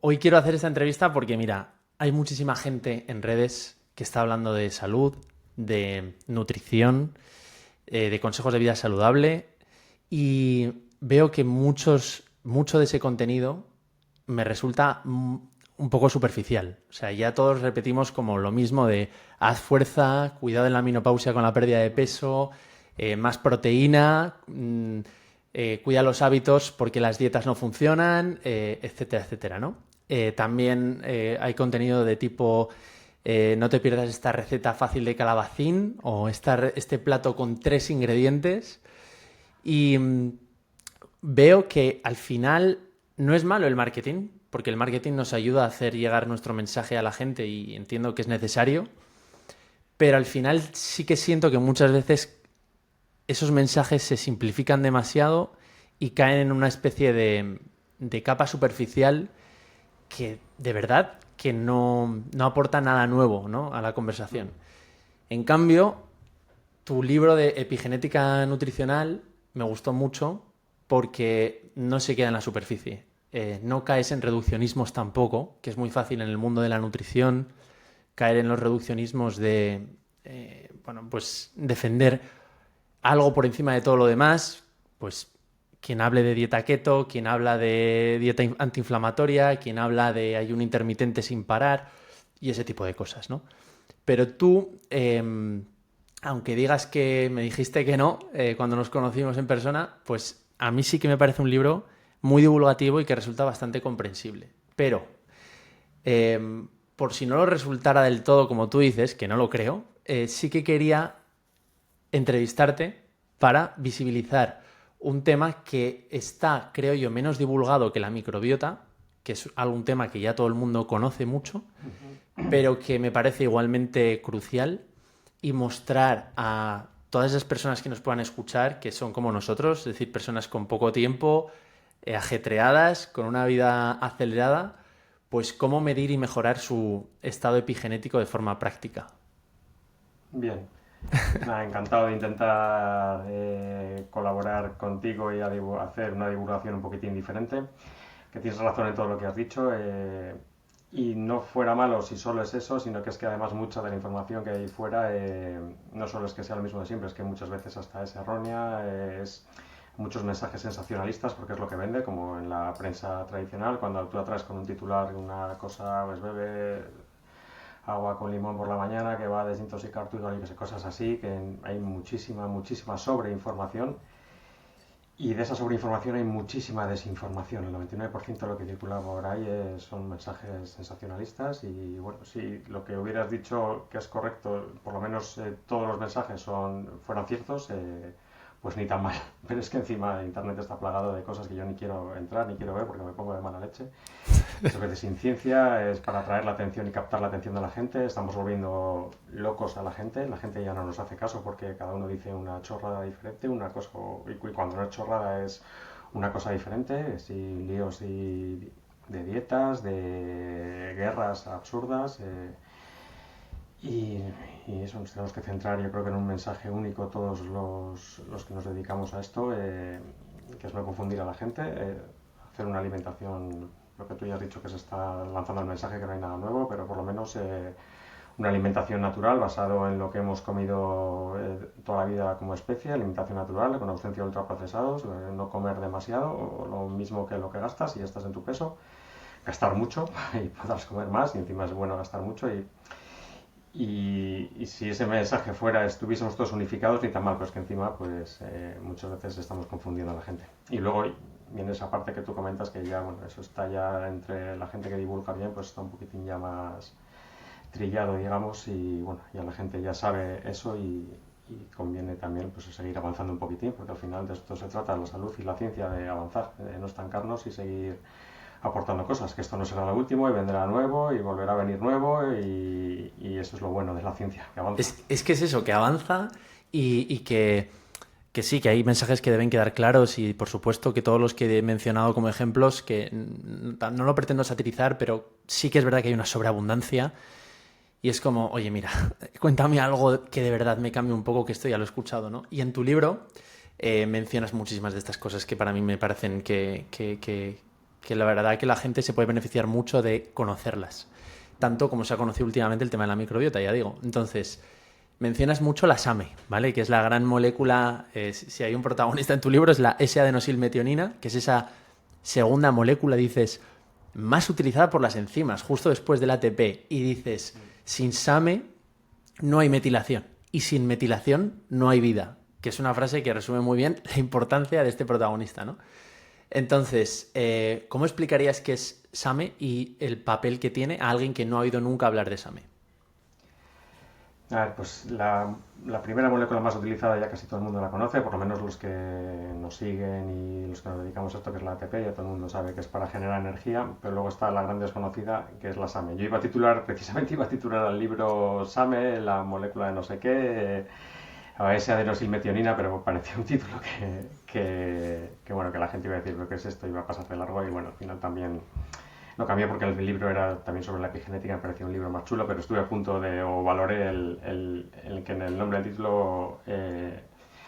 Hoy quiero hacer esta entrevista porque, mira, hay muchísima gente en redes que está hablando de salud, de nutrición, de consejos de vida saludable y veo que mucho de ese contenido me resulta un poco superficial. O sea, ya todos repetimos como lo mismo de haz fuerza, cuidado en la menopausia con la pérdida de peso, más proteína, cuida los hábitos porque las dietas no funcionan, etcétera, etcétera, ¿no? También hay contenido de tipo no te pierdas esta receta fácil de calabacín o este plato con 3 ingredientes. Y veo que al final no es malo el marketing, porque el marketing nos ayuda a hacer llegar nuestro mensaje a la gente y entiendo que es necesario, pero al final sí que siento que muchas veces esos mensajes se simplifican demasiado y caen en una especie de capa superficial que de verdad que no aporta nada nuevo, ¿no?, a la conversación. En cambio, tu libro de epigenética nutricional me gustó mucho porque no se queda en la superficie. No caes en reduccionismos tampoco, que es muy fácil en el mundo de la nutrición caer en los reduccionismos de, bueno, pues defender algo por encima de todo lo demás. Pues quien hable de dieta keto, quien habla de dieta antiinflamatoria, quien habla de ayuno intermitente sin parar y ese tipo de cosas, ¿no? Pero tú, aunque digas que me dijiste que no cuando nos conocimos en persona, pues a mí sí que me parece un libro muy divulgativo y que resulta bastante comprensible. Pero, por si no lo resultara del todo como tú dices, que no lo creo, sí que quería entrevistarte para visibilizar un tema que está, creo yo, menos divulgado que la microbiota, que es algún tema que ya todo el mundo conoce mucho, pero que me parece igualmente crucial, y mostrar a todas esas personas que nos puedan escuchar, que son como nosotros, es decir, personas con poco tiempo, ajetreadas, con una vida acelerada, pues cómo medir y mejorar su estado epigenético de forma práctica. Bien, pues nada, encantado de intentar colaborar contigo y hacer una divulgación un poquitín diferente, que tienes razón en todo lo que has dicho, y no fuera malo si solo es eso, sino que es que además mucha de la información que hay fuera no solo es que sea lo mismo de siempre, es que muchas veces hasta es errónea, es muchos mensajes sensacionalistas porque es lo que vende, como en la prensa tradicional, cuando tú atraes con un titular una cosa, pues bebe agua con limón por la mañana que va a desintoxicar tu hígado y cosas así, que hay muchísima sobreinformación y de esa sobreinformación hay muchísima desinformación. El 99% de lo que circula por ahí son mensajes sensacionalistas y bueno, si lo que hubieras dicho que es correcto, por lo menos todos los mensajes fueran ciertos, pues ni tan mal. Pero es que encima Internet está plagado de cosas que yo ni quiero entrar ni quiero ver porque me pongo de mala leche. Muchas veces sin ciencia es para atraer la atención y captar la atención de la gente. Estamos volviendo locos a la gente. La gente ya no nos hace caso porque cada uno dice una chorrada diferente, una cosa, y cuando no es chorrada es una cosa diferente, y líos de dietas, de guerras absurdas. Y, y eso nos tenemos que centrar, yo creo que en un mensaje único todos los que nos dedicamos a esto, que es no confundir a la gente, hacer una alimentación, lo que tú ya has dicho que se está lanzando el mensaje que no hay nada nuevo, pero por lo menos una alimentación natural basado en lo que hemos comido toda la vida como especie, alimentación natural con ausencia de ultraprocesados, no comer demasiado, o lo mismo que lo que gastas y estás en tu peso, gastar mucho y podrás comer más y encima es bueno gastar mucho y si ese mensaje fuera estuviésemos todos unificados, ni tan mal, pues que encima pues muchas veces estamos confundiendo a la gente. Y luego viene esa parte que tú comentas que ya, bueno, eso está ya entre la gente que divulga bien, pues está un poquitín ya más trillado, digamos, y bueno, ya la gente ya sabe eso y conviene también pues seguir avanzando un poquitín, porque al final de esto se trata la salud y la ciencia, de avanzar, de no estancarnos y seguir aportando cosas, que esto no será lo último y vendrá nuevo y volverá a venir nuevo y eso es lo bueno de la ciencia, que avanza. Es que es eso, que avanza y que sí, que hay mensajes que deben quedar claros y por supuesto que todos los que he mencionado como ejemplos, que no lo pretendo satirizar, pero sí que es verdad que hay una sobreabundancia y es como, oye, mira, cuéntame algo que de verdad me cambie un poco, que esto ya lo he escuchado, ¿no? Y en tu libro mencionas muchísimas de estas cosas que para mí me parecen que la verdad que la gente se puede beneficiar mucho de conocerlas, tanto como se ha conocido últimamente el tema de la microbiota, ya digo. Entonces, mencionas mucho la SAMe, ¿vale? Que es la gran molécula, si hay un protagonista en tu libro, es la S-adenosilmetionina, que es esa segunda molécula, dices, más utilizada por las enzimas, justo después del ATP. Y dices, sin SAMe no hay metilación. Y sin metilación no hay vida. Que es una frase que resume muy bien la importancia de este protagonista, ¿no? Entonces, ¿cómo explicarías qué es SAMe y el papel que tiene a alguien que no ha oído nunca hablar de SAMe? A ver, pues la primera molécula más utilizada ya casi todo el mundo la conoce, por lo menos los que nos siguen y los que nos dedicamos a esto, que es la ATP, ya todo el mundo sabe que es para generar energía, pero luego está la gran desconocida, que es la SAMe. Yo precisamente iba a titular al libro SAMe, la molécula de no sé qué, a ese adenosilmetionina, pero me parecía un título bueno, que la gente iba a decir, ¿pero qué es esto? Iba a pasar de largo y bueno, al final también lo cambié porque el libro era también sobre la epigenética, me parecía un libro más chulo, pero estuve a punto de, o valoré el que en el nombre del título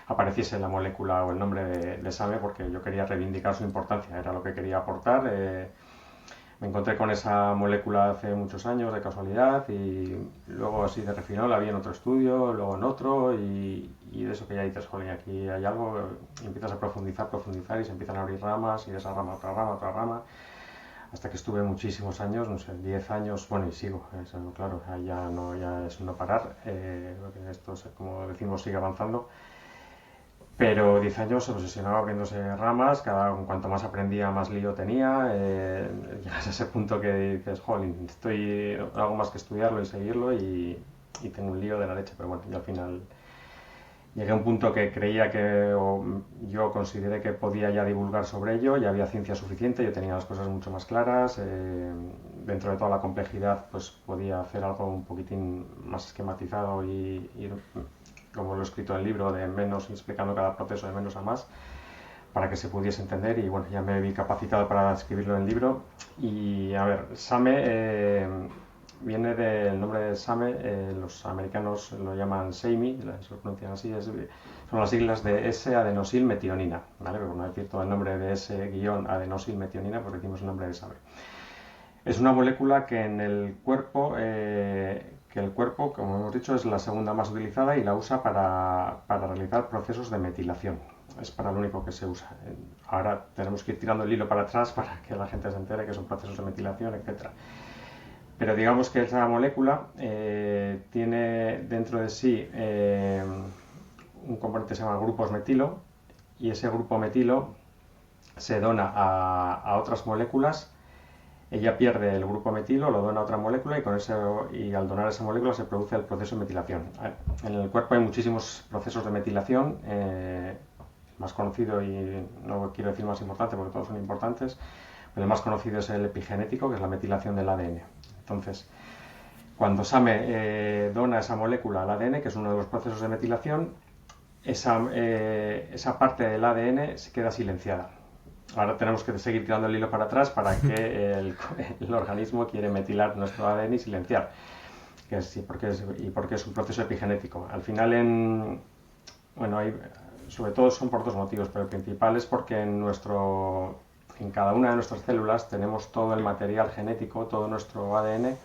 apareciese la molécula o el nombre de SAMe, porque yo quería reivindicar su importancia, era lo que quería aportar. Me encontré con esa molécula hace muchos años de casualidad y luego así de refilón la vi en otro estudio, luego en otro y de eso que ya dices, joder, aquí hay algo, y empiezas a profundizar y se empiezan a abrir ramas y de esa rama otra rama, hasta que estuve muchísimos años, no sé, 10 años, bueno, y sigo, eso, claro, ya es un no parar, porque esto, como decimos, sigue avanzando, pero 10 años se obsesionaba abriéndose ramas, cuanto más aprendía, más lío tenía, llegas a ese punto que dices, jolín, algo más que estudiarlo y seguirlo y tengo un lío de la leche, pero bueno, yo al final llegué a un punto que creía yo consideré que podía ya divulgar sobre ello, ya había ciencia suficiente, yo tenía las cosas mucho más claras, dentro de toda la complejidad pues podía hacer algo un poquitín más esquematizado y como lo he escrito en el libro, de menos, explicando cada proceso de menos a más, para que se pudiese entender y bueno, ya me vi capacitado para escribirlo en el libro. Y a ver, SAMe viene del nombre de SAMe, los americanos lo llaman SAMe, se lo pronuncian así, son las siglas de S-adenosilmetionina, ¿vale? Pero no decir todo el nombre de S-adenosilmetionina, pues decimos el nombre de SAMe. Es una molécula que en el cuerpo, como hemos dicho, es la segunda más utilizada y la usa para realizar procesos de metilación. Es para lo único que se usa. Ahora tenemos que ir tirando el hilo para atrás para que la gente se entere que son procesos de metilación, etcétera. Pero digamos que esa molécula tiene dentro de sí un componente que se llama grupos metilo y ese grupo metilo se dona a otras moléculas. Ella pierde el grupo metilo, lo dona a otra molécula y al donar esa molécula se produce el proceso de metilación. En el cuerpo hay muchísimos procesos de metilación, más conocido y no quiero decir más importante porque todos son importantes, pero el más conocido es el epigenético, que es la metilación del ADN. Entonces, cuando SAMe dona esa molécula al ADN, que es uno de los procesos de metilación, esa parte del ADN se queda silenciada. Ahora tenemos que seguir tirando el hilo para atrás para que el organismo quiere metilar nuestro ADN y silenciar, porque es un proceso epigenético. Al final, sobre todo son por dos motivos, pero el principal es porque en cada una de nuestras células tenemos todo el material genético, todo nuestro ADN,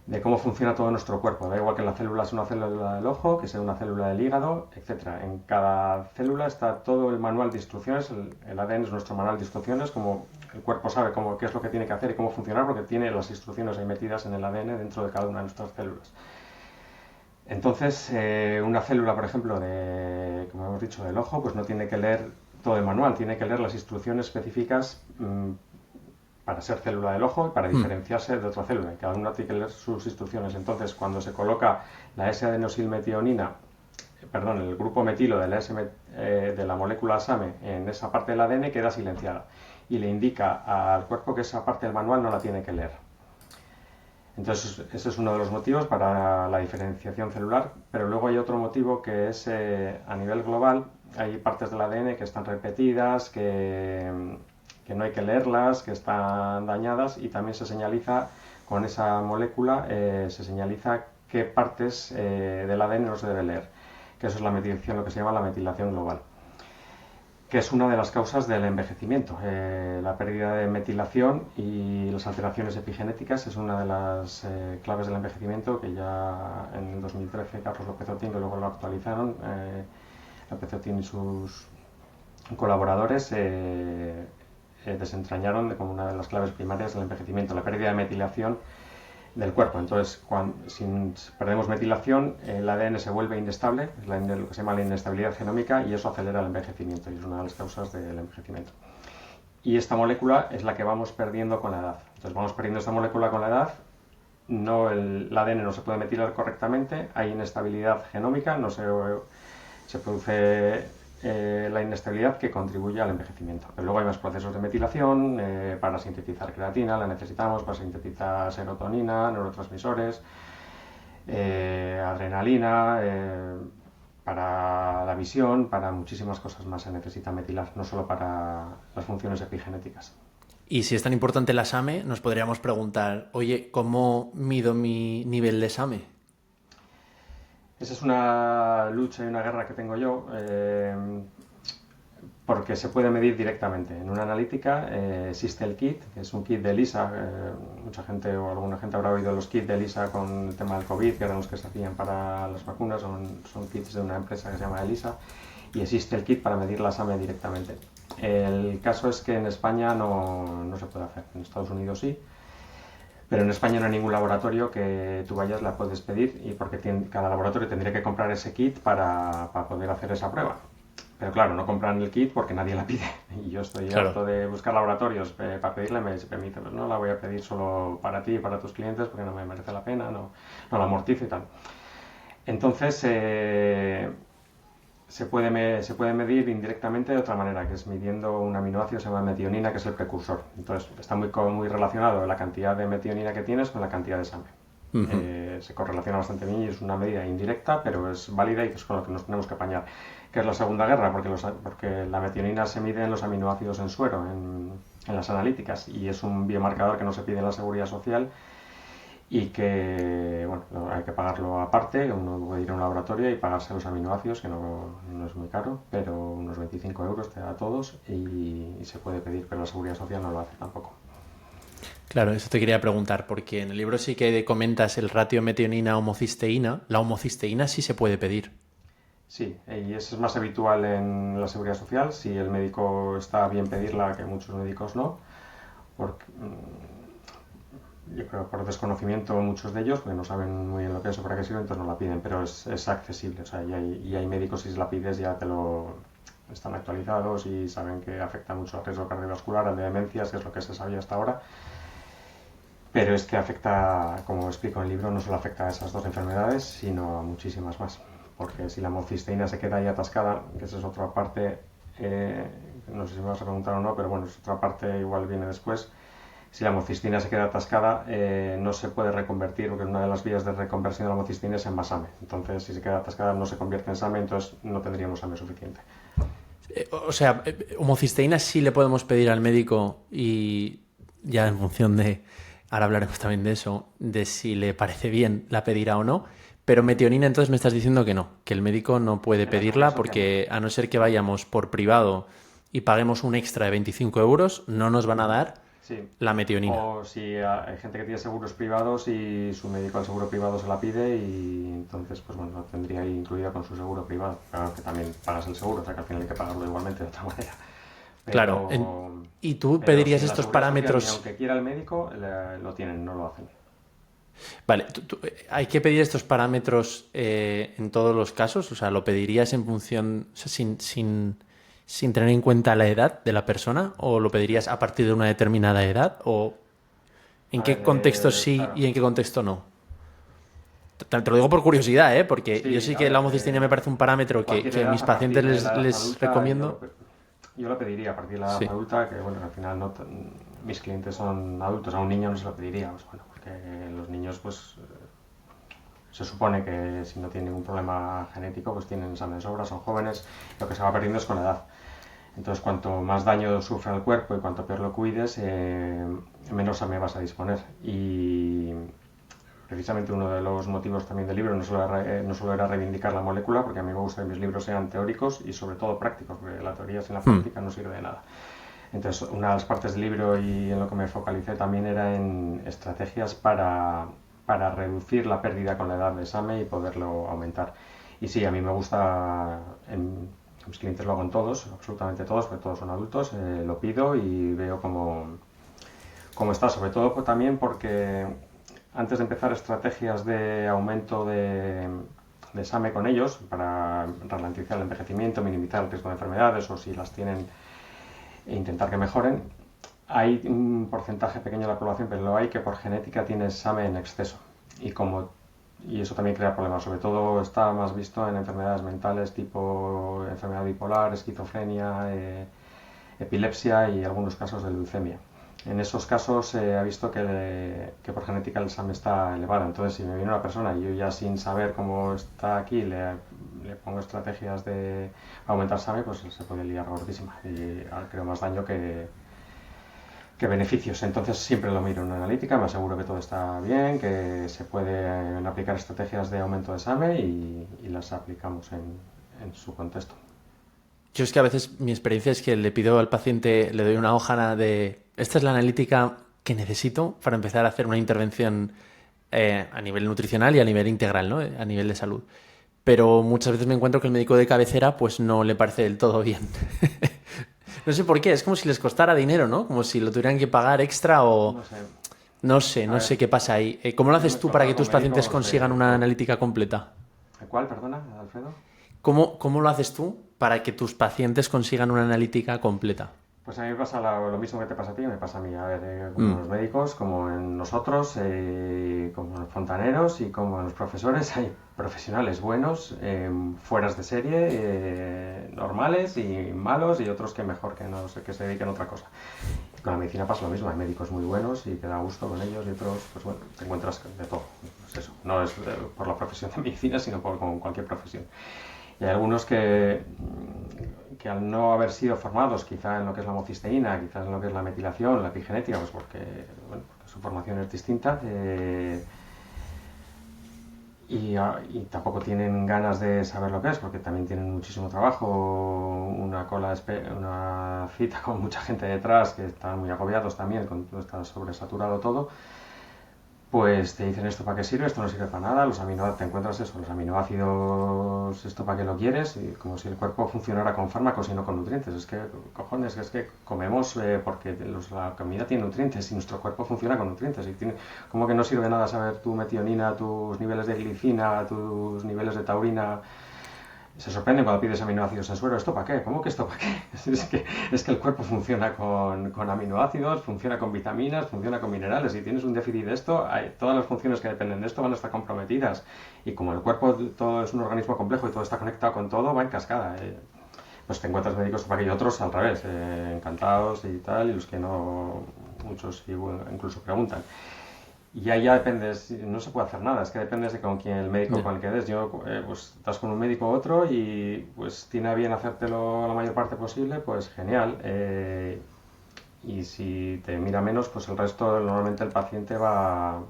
de cómo funciona todo nuestro cuerpo. Da igual que la célula sea una célula del ojo, que sea una célula del hígado, etc. En cada célula está todo el manual de instrucciones, el ADN es nuestro manual de instrucciones, como el cuerpo sabe qué es lo que tiene que hacer y cómo funcionar, porque tiene las instrucciones ahí metidas en el ADN dentro de cada una de nuestras células. Entonces, una célula, por ejemplo, como hemos dicho, del ojo, pues no tiene que leer todo el manual, tiene que leer las instrucciones específicas para ser célula del ojo y para diferenciarse de otra célula. Cada una tiene que leer sus instrucciones. Entonces, cuando se coloca la S-adenosilmetionina, el grupo metilo de la molécula SAMe en esa parte del ADN, queda silenciada y le indica al cuerpo que esa parte del manual no la tiene que leer. Entonces, ese es uno de los motivos para la diferenciación celular, pero luego hay otro motivo que es a nivel global. Hay partes del ADN que están repetidas, que no hay que leerlas, que están dañadas, y también se señaliza con esa molécula, se señaliza qué partes del ADN no se debe leer, que eso es la metilación, lo que se llama la metilación global. que es una de las causas del envejecimiento. La pérdida de metilación y las alteraciones epigenéticas es una de las claves del envejecimiento, que ya en el 2013 Carlos López Otín, que luego lo actualizaron, López Otín y sus colaboradores desentrañaron como una de las claves primarias del envejecimiento, la pérdida de metilación del cuerpo. Entonces, si perdemos metilación, el ADN se vuelve inestable, es lo que se llama la inestabilidad genómica, y eso acelera el envejecimiento y es una de las causas del envejecimiento. Y esta molécula es la que vamos perdiendo con la edad. Entonces vamos perdiendo esta molécula con la edad, el ADN no se puede metilar correctamente, hay inestabilidad genómica, no se produce la inestabilidad que contribuye al envejecimiento. Pero luego hay más procesos de metilación, para sintetizar creatina, la necesitamos para sintetizar serotonina, neurotransmisores, adrenalina, para la visión, para muchísimas cosas más se necesita metilar, no solo para las funciones epigenéticas. Y si es tan importante la SAMe, nos podríamos preguntar, oye, ¿cómo mido mi nivel de SAMe? Esa es una lucha y una guerra que tengo yo, porque se puede medir directamente. En una analítica existe el kit, que es un kit de ELISA. Mucha gente o alguna gente habrá oído los kits de ELISA con el tema del COVID, que eran los que se hacían para las vacunas. Son kits de una empresa que se llama ELISA, y existe el kit para medir la SAMe directamente. El caso es que en España no se puede hacer. En Estados Unidos sí. Pero en España no hay ningún laboratorio que tú vayas, la puedes pedir, y porque cada laboratorio tendría que comprar ese kit para poder hacer esa prueba. Pero claro, no compran el kit porque nadie la pide. Y yo estoy harto de buscar laboratorios para pedirle, me dice, pues no la voy a pedir solo para ti y para tus clientes porque no me merece la pena, no la amortizo y tal. Entonces, se puede medir indirectamente de otra manera, que es midiendo un aminoácido que se llama metionina, que es el precursor. Entonces está muy relacionado la cantidad de metionina que tienes con la cantidad de SAMe. Se correlaciona bastante bien y es una medida indirecta, pero es válida y es con lo que nos tenemos que apañar. Que es la segunda guerra, porque la metionina se mide en los aminoácidos en suero, en las analíticas, y es un biomarcador que no se pide en la seguridad social y que hay que pagarlo aparte. Uno puede ir a un laboratorio y pagarse los aminoácidos, que no es muy caro, pero unos 25 euros te da a todos, y se puede pedir, pero la seguridad social no lo hace tampoco. Claro, eso te quería preguntar, porque en el libro sí que comentas el ratio metionina-homocisteína. La homocisteína sí se puede pedir. Sí, y eso es más habitual en la seguridad social. Si el médico está bien pedirla, que muchos médicos no, porque yo creo por desconocimiento muchos de ellos, porque no saben muy bien lo que es o para qué sirve, entonces no la piden, pero es accesible. O sea, y hay médicos, si la pides ya están actualizados y saben que afecta mucho al riesgo cardiovascular, al de demencias, que es lo que se sabía hasta ahora. Pero es que afecta, como explico en el libro, no solo afecta a esas dos enfermedades, sino a muchísimas más. Porque si la homocisteína se queda ahí atascada, que esa es otra parte, no sé si me vas a preguntar o no, pero bueno, es otra parte, igual viene después. Si la homocisteína se queda atascada, no se puede reconvertir, porque una de las vías de reconversión de la homocisteína es en más SAMe. Entonces, si se queda atascada, no se convierte en SAMe, entonces no tendríamos SAMe suficiente. O sea, homocisteína sí le podemos pedir al médico, y ya en función de, ahora hablaremos también de eso, de si le parece bien la pedirá o no. Pero metionina, entonces me estás diciendo que no, que el médico no puede pedirla, porque a no ser que vayamos por privado y paguemos un extra de 25 euros, no nos van a dar la metionina. O si hay gente que tiene seguros privados y su médico al seguro privado se la pide, y entonces pues bueno, lo tendría ahí incluida con su seguro privado. Claro que también pagas el seguro, o sea que al final hay que pagarlo igualmente de otra manera. Claro, ¿y tú pedirías si estos parámetros? Social, aunque quiera el médico, lo tienen, no lo hacen. Vale, ¿hay que pedir estos parámetros en todos los casos? O sea, ¿lo pedirías en función, o sea, sin tener en cuenta la edad de la persona? ¿O lo pedirías a partir de una determinada edad? ¿O en qué contexto sí claro, y en qué contexto no? Te lo digo por curiosidad, porque sí, yo sí que la homocisteína me parece un parámetro que a mis pacientes les adulta, recomiendo. Yo lo pediría a partir de la edad adulta, que bueno, al final mis clientes son adultos, a un niño no se lo pediría, pues bueno, porque los niños pues se supone que si no tienen ningún problema genético pues tienen SAMe de sobra, son jóvenes, lo que se va perdiendo es con la edad. Entonces cuanto más daño sufra el cuerpo y cuanto peor lo cuides, menos SAMe vas a disponer. Y precisamente uno de los motivos también del libro no solo era reivindicar la molécula, porque a mí me gusta que mis libros sean teóricos y sobre todo prácticos, porque la teoría sin la práctica no sirve de nada. Entonces, una de las partes del libro y en lo que me focalicé también era en estrategias para reducir la pérdida con la edad de SAMe y poderlo aumentar. Y sí, a mí me gusta, en mis clientes lo hago en todos, absolutamente todos, porque todos son adultos, lo pido y veo cómo está, sobre todo también porque antes de empezar estrategias de aumento de SAMe con ellos, para ralentizar el envejecimiento, minimizar el riesgo de enfermedades o si las tienen e intentar que mejoren, hay un porcentaje pequeño de la población, pero lo hay, que por genética tiene SAMe en exceso. Y eso también crea problemas. Sobre todo está más visto en enfermedades mentales tipo enfermedad bipolar, esquizofrenia, epilepsia y algunos casos de leucemia. En esos casos se ha visto que por genética el SAMe está elevado. Entonces, si me viene una persona y yo ya sin saber cómo está aquí le pongo estrategias de aumentar SAMe, pues se puede liar gordísima y creo más daño que beneficios. Entonces siempre lo miro en una analítica, me aseguro que todo está bien, que se pueden aplicar estrategias de aumento de SAMe y las aplicamos en su contexto. Yo es que a veces mi experiencia es que le pido al paciente, le doy una hoja de esta es la analítica que necesito para empezar a hacer una intervención a nivel nutricional y a nivel integral, ¿no? A nivel de salud. Pero muchas veces me encuentro que el médico de cabecera pues no le parece del todo bien. No sé por qué, es como si les costara dinero, ¿no? Como si lo tuvieran que pagar extra o... No sé qué pasa ahí. ¿Cómo lo haces tú para que tus pacientes consigan una analítica completa? ¿Cuál, perdona, Alfredo? ¿Cómo lo haces tú para que tus pacientes consigan una analítica completa? Pues a mí me pasa lo mismo que te pasa a ti, me pasa a mí. A ver, como en los médicos, como en nosotros, como en los fontaneros y como en los profesores, hay profesionales buenos, fueras de serie, normales y malos, y otros que mejor que no sé, que se dediquen a otra cosa. Con la medicina pasa lo mismo, hay médicos muy buenos y que da gusto con ellos y otros, pues bueno, te encuentras de todo. Pues eso, no es por la profesión de medicina, sino con cualquier profesión. Y hay algunos que al no haber sido formados quizá en lo que es la homocisteína, quizás en lo que es la metilación, la epigenética, pues porque su formación es distinta y tampoco tienen ganas de saber lo que es, porque también tienen muchísimo trabajo, una cita con mucha gente detrás, que están muy agobiados también, está sobresaturado todo. Pues te dicen esto para qué sirve, esto no sirve para nada, los aminoácidos, te encuentras eso, los aminoácidos, esto para qué lo quieres, y como si el cuerpo funcionara con fármacos y no con nutrientes. Es que, cojones, es que comemos porque la comida tiene nutrientes y nuestro cuerpo funciona con nutrientes. ¿Cómo que no sirve nada saber tu metionina, tus niveles de glicina, tus niveles de taurina? Se sorprende cuando pides aminoácidos en suero. ¿Esto para qué? ¿Cómo que esto para qué? Es que el cuerpo funciona con aminoácidos, funciona con vitaminas, funciona con minerales. Si tienes un déficit de esto, todas las funciones que dependen de esto van a estar comprometidas. Y como el cuerpo todo es un organismo complejo y todo está conectado con todo, va en cascada. Pues te encuentras médicos para aquellos otros al revés, encantados y tal, y los que no, muchos incluso preguntan. Y ahí ya dependes, no se puede hacer nada, es que dependes de con quién el médico con el que des. Yo, pues estás con un médico u otro y pues tiene a bien hacértelo la mayor parte posible, pues genial. Y si te mira menos, pues el resto, normalmente el paciente va,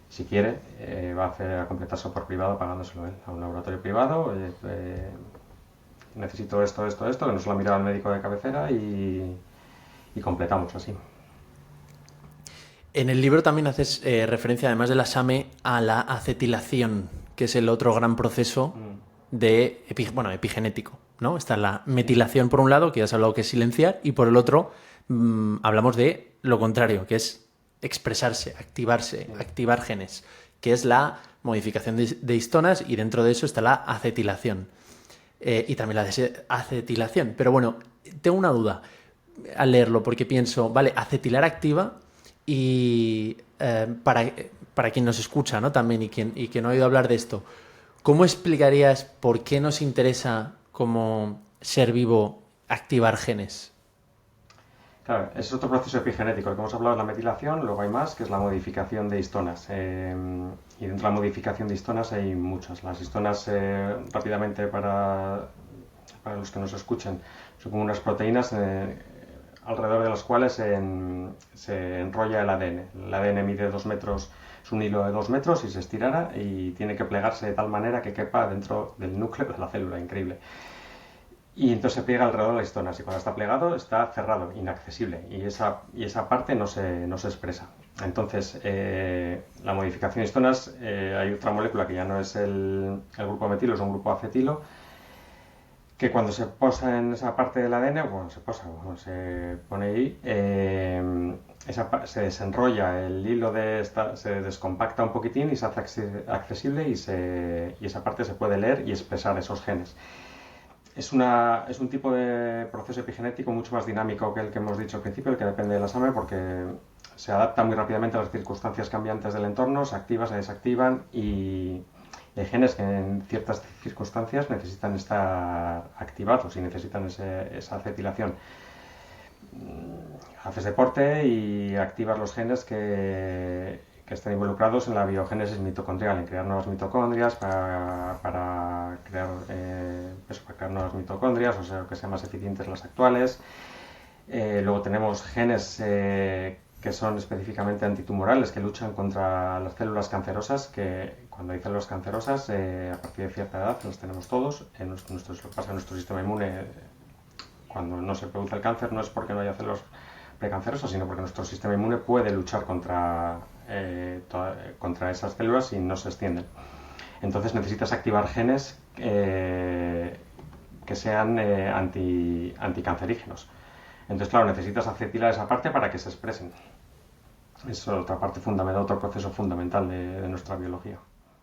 si quiere, va a completarse por privado pagándoselo él, a un laboratorio privado. Necesito esto, que nos lo ha mirado el médico de cabecera y completamos así. En el libro también haces referencia, además de la SAMe, a la acetilación, que es el otro gran proceso de epigenético, ¿no? Está la metilación por un lado, que ya has hablado que es silenciar, y por el otro hablamos de lo contrario, que es expresarse, activarse, activar genes, que es la modificación de histonas, y dentro de eso está la acetilación. Y también la desacetilación. Pero bueno, tengo una duda al leerlo, porque pienso, vale, acetilar activa. Y para quien nos escucha, ¿no? También y quien no ha oído hablar de esto, ¿cómo explicarías por qué nos interesa como ser vivo activar genes? Claro, ese es otro proceso epigenético. El que hemos hablado es la metilación, luego hay más, que es la modificación de histonas. Y dentro de la modificación de histonas hay muchas. Las histonas, rápidamente para los que nos escuchen, son como unas proteínas alrededor de las cuales se enrolla el ADN. El ADN mide 2 metros, es un hilo de 2 metros y se estirara y tiene que plegarse de tal manera que quepa dentro del núcleo de la célula, increíble. Y entonces se pliega alrededor de las histonas y cuando está plegado está cerrado, inaccesible y esa parte no se expresa. Entonces, la modificación de histonas, hay otra molécula que ya no es el grupo metilo, es un grupo acetilo, que cuando se posa en esa parte del ADN, se pone ahí, se desenrolla el hilo se descompacta un poquitín y se hace accesible y esa parte se puede leer y expresar esos genes. Es un tipo de proceso epigenético mucho más dinámico que el que hemos dicho al principio, el que depende del ASAMe, porque se adapta muy rápidamente a las circunstancias cambiantes del entorno, se activan, se desactivan y hay genes que en ciertas circunstancias necesitan estar activados y necesitan esa acetilación. Haces deporte y activas los genes que están involucrados en la biogénesis mitocondrial, en crear nuevas mitocondrias para crear nuevas mitocondrias, o sea, que sean más eficientes las actuales. Luego tenemos genes que son específicamente antitumorales, que luchan contra las células cancerosas, que cuando hay células cancerosas, a partir de cierta edad, las tenemos todos, lo que pasa en nuestro sistema inmune, cuando no se produce el cáncer, no es porque no haya células precancerosas, sino porque nuestro sistema inmune puede luchar contra esas células y no se extienden. Entonces necesitas activar genes que sean anticancerígenos. Entonces, claro, necesitas acetilar esa parte para que se expresen. Es otra parte fundamental, otro proceso fundamental de nuestra biología.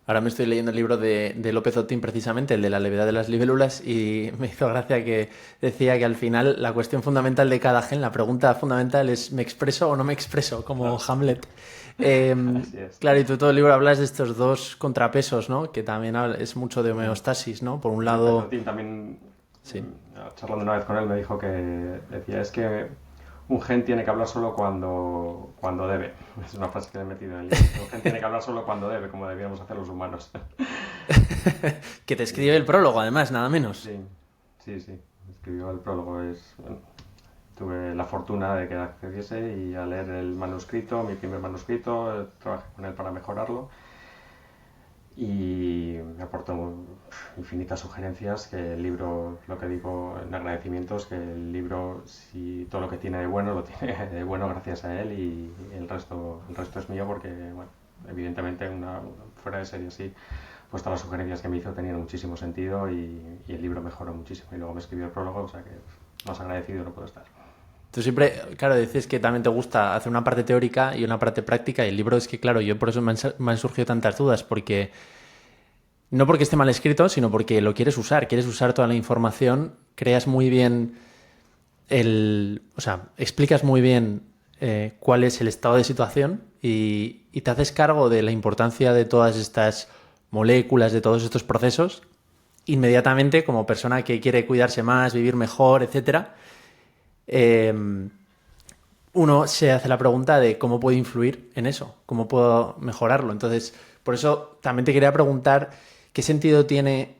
Ahora me estoy leyendo el libro de López Otín, precisamente, el de la levedad de las libélulas, y me hizo gracia que decía que al final la cuestión fundamental de cada gen, la pregunta fundamental es ¿me expreso o no me expreso? Como claro. Hamlet. Claro, y tú todo el libro hablas de estos dos contrapesos, ¿no? Que también es mucho de homeostasis, ¿no? Por un lado... López Otín también, sí. Charlando una vez con él, me dijo que decía, es que un gen tiene que hablar solo cuando debe. Es una frase que he metido en el libro. Un gen tiene que hablar solo cuando debe, como debíamos hacer los humanos. Que te escribe el prólogo, además, nada menos. Sí. Escribió el prólogo. Tuve la fortuna de que accediese y a leer el manuscrito, mi primer manuscrito, trabajé con él para mejorarlo. Y me aportó infinitas sugerencias, que el libro, lo que digo en agradecimiento es que el libro, si todo lo que tiene de bueno, lo tiene de bueno gracias a él y el resto es mío porque, bueno, evidentemente fuera de serie así, pues todas las sugerencias que me hizo tenían muchísimo sentido y el libro mejoró muchísimo y luego me escribió el prólogo, o sea que más agradecido no puedo estar. Tú siempre, claro, dices que también te gusta hacer una parte teórica y una parte práctica y el libro es que, claro, yo por eso me han surgido tantas dudas, porque no porque esté mal escrito, sino porque lo quieres usar toda la información, creas muy bien explicas muy bien cuál es el estado de situación y te haces cargo de la importancia de todas estas moléculas, de todos estos procesos, inmediatamente como persona que quiere cuidarse más, vivir mejor, etcétera. Uno se hace la pregunta de cómo puedo influir en eso, cómo puedo mejorarlo. Entonces, por eso también te quería preguntar qué sentido tiene,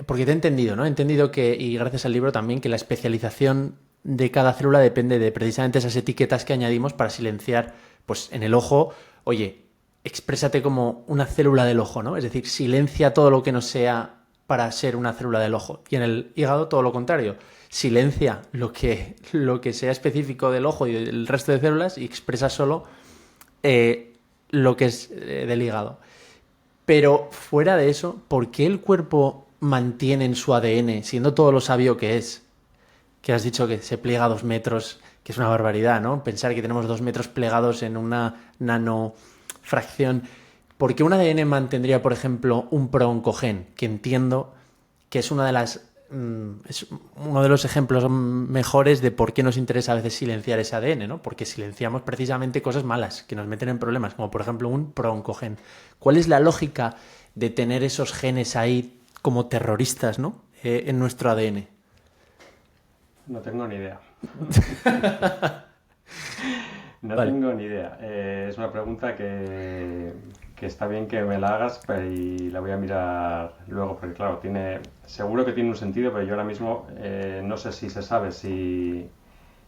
porque te he entendido, ¿no? He entendido que, y gracias al libro también, que la especialización de cada célula depende de precisamente esas etiquetas que añadimos para silenciar, pues en el ojo, oye, exprésate como una célula del ojo, ¿no? Es decir, silencia todo lo que no sea para ser una célula del ojo. Y en el hígado todo lo contrario. Silencia lo que sea específico del ojo y del resto de células y expresa solo lo que es del hígado. Pero fuera de eso, ¿por qué el cuerpo mantiene en su ADN, siendo todo lo sabio que es? Que has dicho que se pliega a 2 metros, que es una barbaridad, ¿no? Pensar que tenemos 2 metros plegados en una nanofracción. ¿Por qué un ADN mantendría, por ejemplo, un prooncogen? Que entiendo que es es uno de los ejemplos mejores de por qué nos interesa a veces silenciar ese ADN, ¿no? Porque silenciamos precisamente cosas malas que nos meten en problemas, como por ejemplo un prooncogen. ¿Cuál es la lógica de tener esos genes ahí como terroristas, ¿no? En nuestro ADN? No tengo ni idea. Vale. Tengo ni idea. Es una pregunta que está bien que me la hagas y la voy a mirar luego, porque claro, seguro que tiene un sentido, pero yo ahora mismo no sé si se sabe si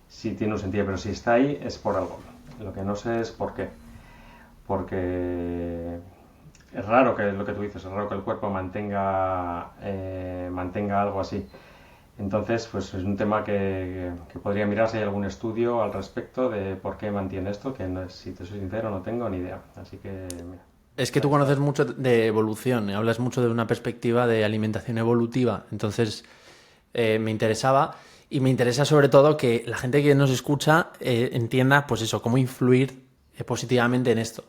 sí tiene un sentido, pero si está ahí es por algo. Lo que no sé es por qué. Porque es raro que lo que tú dices, es raro que el cuerpo mantenga algo así. Entonces, pues es un tema que podría mirar si hay algún estudio al respecto de por qué mantiene esto, que no, si te soy sincero no tengo ni idea. Así que, mira, Es que tú conoces mucho de evolución, hablas mucho de una perspectiva de alimentación evolutiva, entonces me interesaba y me interesa sobre todo que la gente que nos escucha entienda, pues eso, cómo influir positivamente en esto.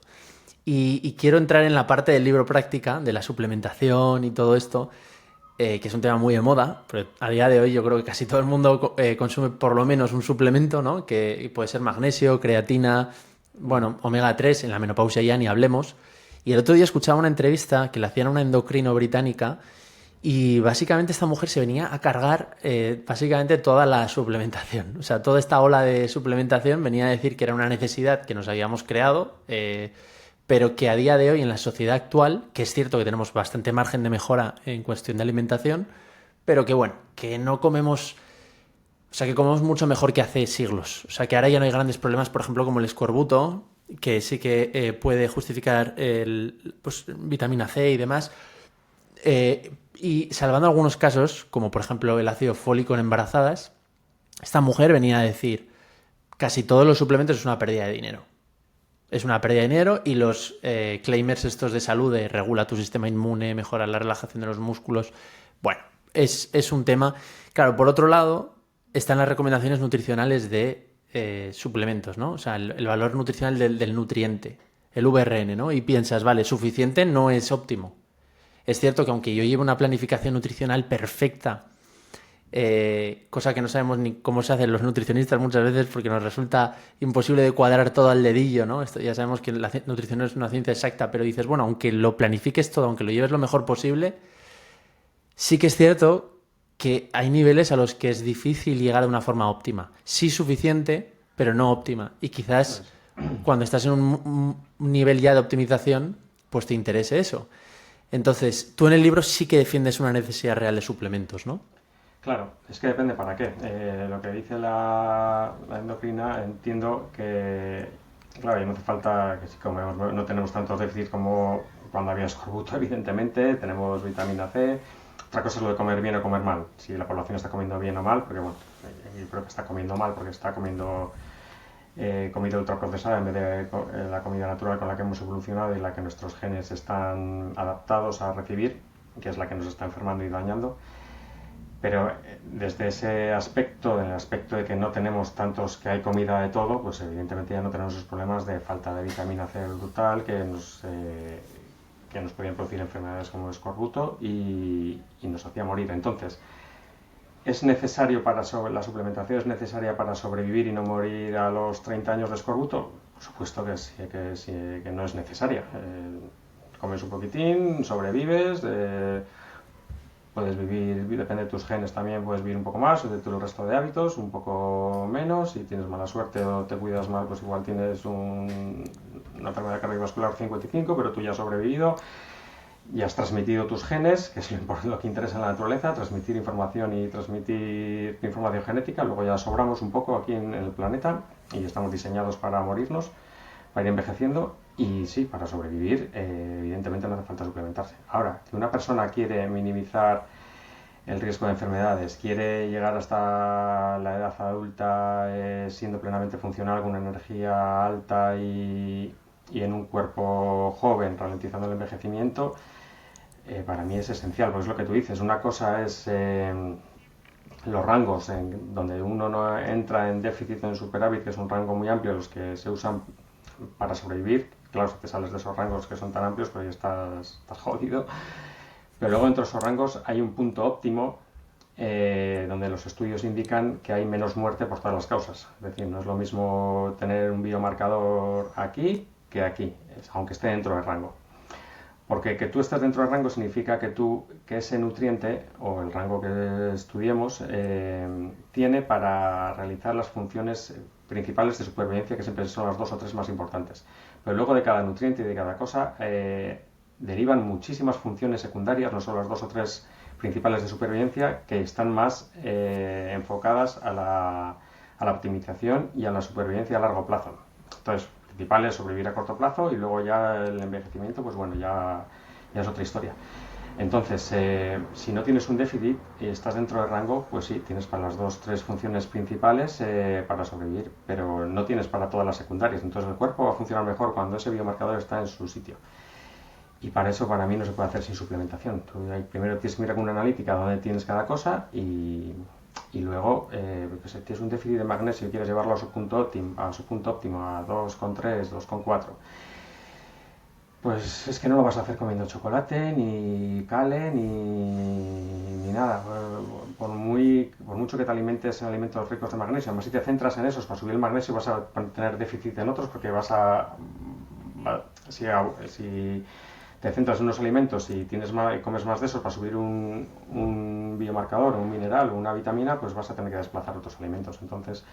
Y quiero entrar en la parte del libro práctica, de la suplementación y todo esto, que es un tema muy de moda, pero a día de hoy yo creo que casi todo el mundo consume por lo menos un suplemento, ¿no? Que puede ser magnesio, creatina, bueno, omega 3 en la menopausia ya ni hablemos. Y el otro día escuchaba una entrevista que le hacían a una endocrino británica y básicamente esta mujer se venía a cargar básicamente toda la suplementación. O sea, toda esta ola de suplementación venía a decir que era una necesidad que nos habíamos creado, pero que a día de hoy en la sociedad actual, que es cierto que tenemos bastante margen de mejora en cuestión de alimentación, pero que bueno, que no comemos, o sea, que comemos mucho mejor que hace siglos. O sea, que ahora ya no hay grandes problemas, por ejemplo, como el escorbuto, que sí que puede justificar pues, vitamina C y demás. Y salvando algunos casos, como por ejemplo el ácido fólico en embarazadas, esta mujer venía a decir, casi todos los suplementos es una pérdida de dinero. Es una pérdida de dinero y los claimers estos de salud, de regula tu sistema inmune, mejora la relajación de los músculos, bueno, es un tema. Claro, por otro lado, están las recomendaciones nutricionales de suplementos, ¿no? O sea, el valor nutricional del nutriente, el VRN, ¿no? Y piensas, vale, suficiente no es óptimo. Es cierto que aunque yo lleve una planificación nutricional perfecta, cosa que no sabemos ni cómo se hacen los nutricionistas muchas veces porque nos resulta imposible de cuadrar todo al dedillo, ¿no? Esto ya sabemos que la nutrición no es una ciencia exacta, pero dices, bueno, aunque lo planifiques todo, aunque lo lleves lo mejor posible, sí que es cierto que hay niveles a los que es difícil llegar de una forma óptima. Sí suficiente, pero no óptima. Y quizás pues, cuando estás en un nivel ya de optimización, pues te interese eso. Entonces, tú en el libro sí que defiendes una necesidad real de suplementos, ¿no? claro, es que depende para qué. Lo que dice la endocrina, entiendo que, claro, ya no hace falta que si comemos, no tenemos tantos déficits como cuando había escorbuto, evidentemente, tenemos vitamina C. Otra cosa es lo de comer bien o comer mal. Si la población está comiendo bien o mal, porque bueno, yo creo que está comiendo mal porque está comiendo comida ultraprocesada en vez de la comida natural con la que hemos evolucionado y la que nuestros genes están adaptados a recibir, que es la que nos está enfermando y dañando. Pero desde ese aspecto, el aspecto de que no tenemos tantos, que hay comida de todo, pues evidentemente ya no tenemos esos problemas de falta de vitamina C brutal que nos podían producir enfermedades como el escorbuto y nos hacía morir. Entonces, ¿es necesario la suplementación es necesaria para sobrevivir y no morir a los 30 años de escorbuto? Por supuesto que sí, que no es necesaria. Comes un poquitín, sobrevives, puedes vivir, depende de tus genes también, puedes vivir un poco más, o de el resto de hábitos, un poco menos. Si tienes mala suerte o te cuidas mal, pues igual tienes una enfermedad cardiovascular 55, pero tú ya has sobrevivido y has transmitido tus genes, que es lo que interesa en la naturaleza, transmitir información y transmitir información genética. Luego ya sobramos un poco aquí en el planeta y estamos diseñados para morirnos, para ir envejeciendo. Y sí, para sobrevivir, evidentemente no hace falta suplementarse. Ahora, si una persona quiere minimizar el riesgo de enfermedades, quiere llegar hasta la edad adulta siendo plenamente funcional, con una energía alta y en un cuerpo joven, ralentizando el envejecimiento, para mí es esencial, porque es lo que tú dices. Una cosa es los rangos donde uno no entra en déficit o en superávit, que es un rango muy amplio, los que se usan para sobrevivir. Claro, si te sales de esos rangos que son tan amplios, pues ya estás jodido. Pero luego entre esos rangos hay un punto óptimo donde los estudios indican que hay menos muerte por todas las causas. Es decir, no es lo mismo tener un biomarcador aquí que aquí, aunque esté dentro del rango. Porque que tú estés dentro del rango significa que ese nutriente, o el rango que estudiemos, tiene para realizar las funciones principales de supervivencia, que siempre son las dos o tres más importantes. Pero luego de cada nutriente y de cada cosa derivan muchísimas funciones secundarias, no solo las dos o tres principales de supervivencia, que están más enfocadas a a la optimización y a la supervivencia a largo plazo. Entonces, lo principal es sobrevivir a corto plazo y luego ya el envejecimiento, pues bueno, ya es otra historia. Entonces, si no tienes un déficit y estás dentro del rango, pues sí, tienes para las 2-3 funciones principales para sobrevivir, pero no tienes para todas las secundarias. Entonces el cuerpo va a funcionar mejor cuando ese biomarcador está en su sitio. Y para eso, para mí, no se puede hacer sin suplementación. Tú primero tienes que mirar con una analítica dónde tienes cada cosa y luego, si tienes un déficit de magnesio y quieres llevarlo a su punto óptimo, a 2,3, 2,4, pues es que no lo vas a hacer comiendo chocolate, ni cale, ni nada. Por mucho que te alimentes en alimentos ricos de magnesio, además si te centras en esos para subir el magnesio vas a tener déficit en otros porque si te centras en unos alimentos y comes más de esos para subir un biomarcador, un mineral o una vitamina, pues vas a tener que desplazar otros alimentos. Entonces,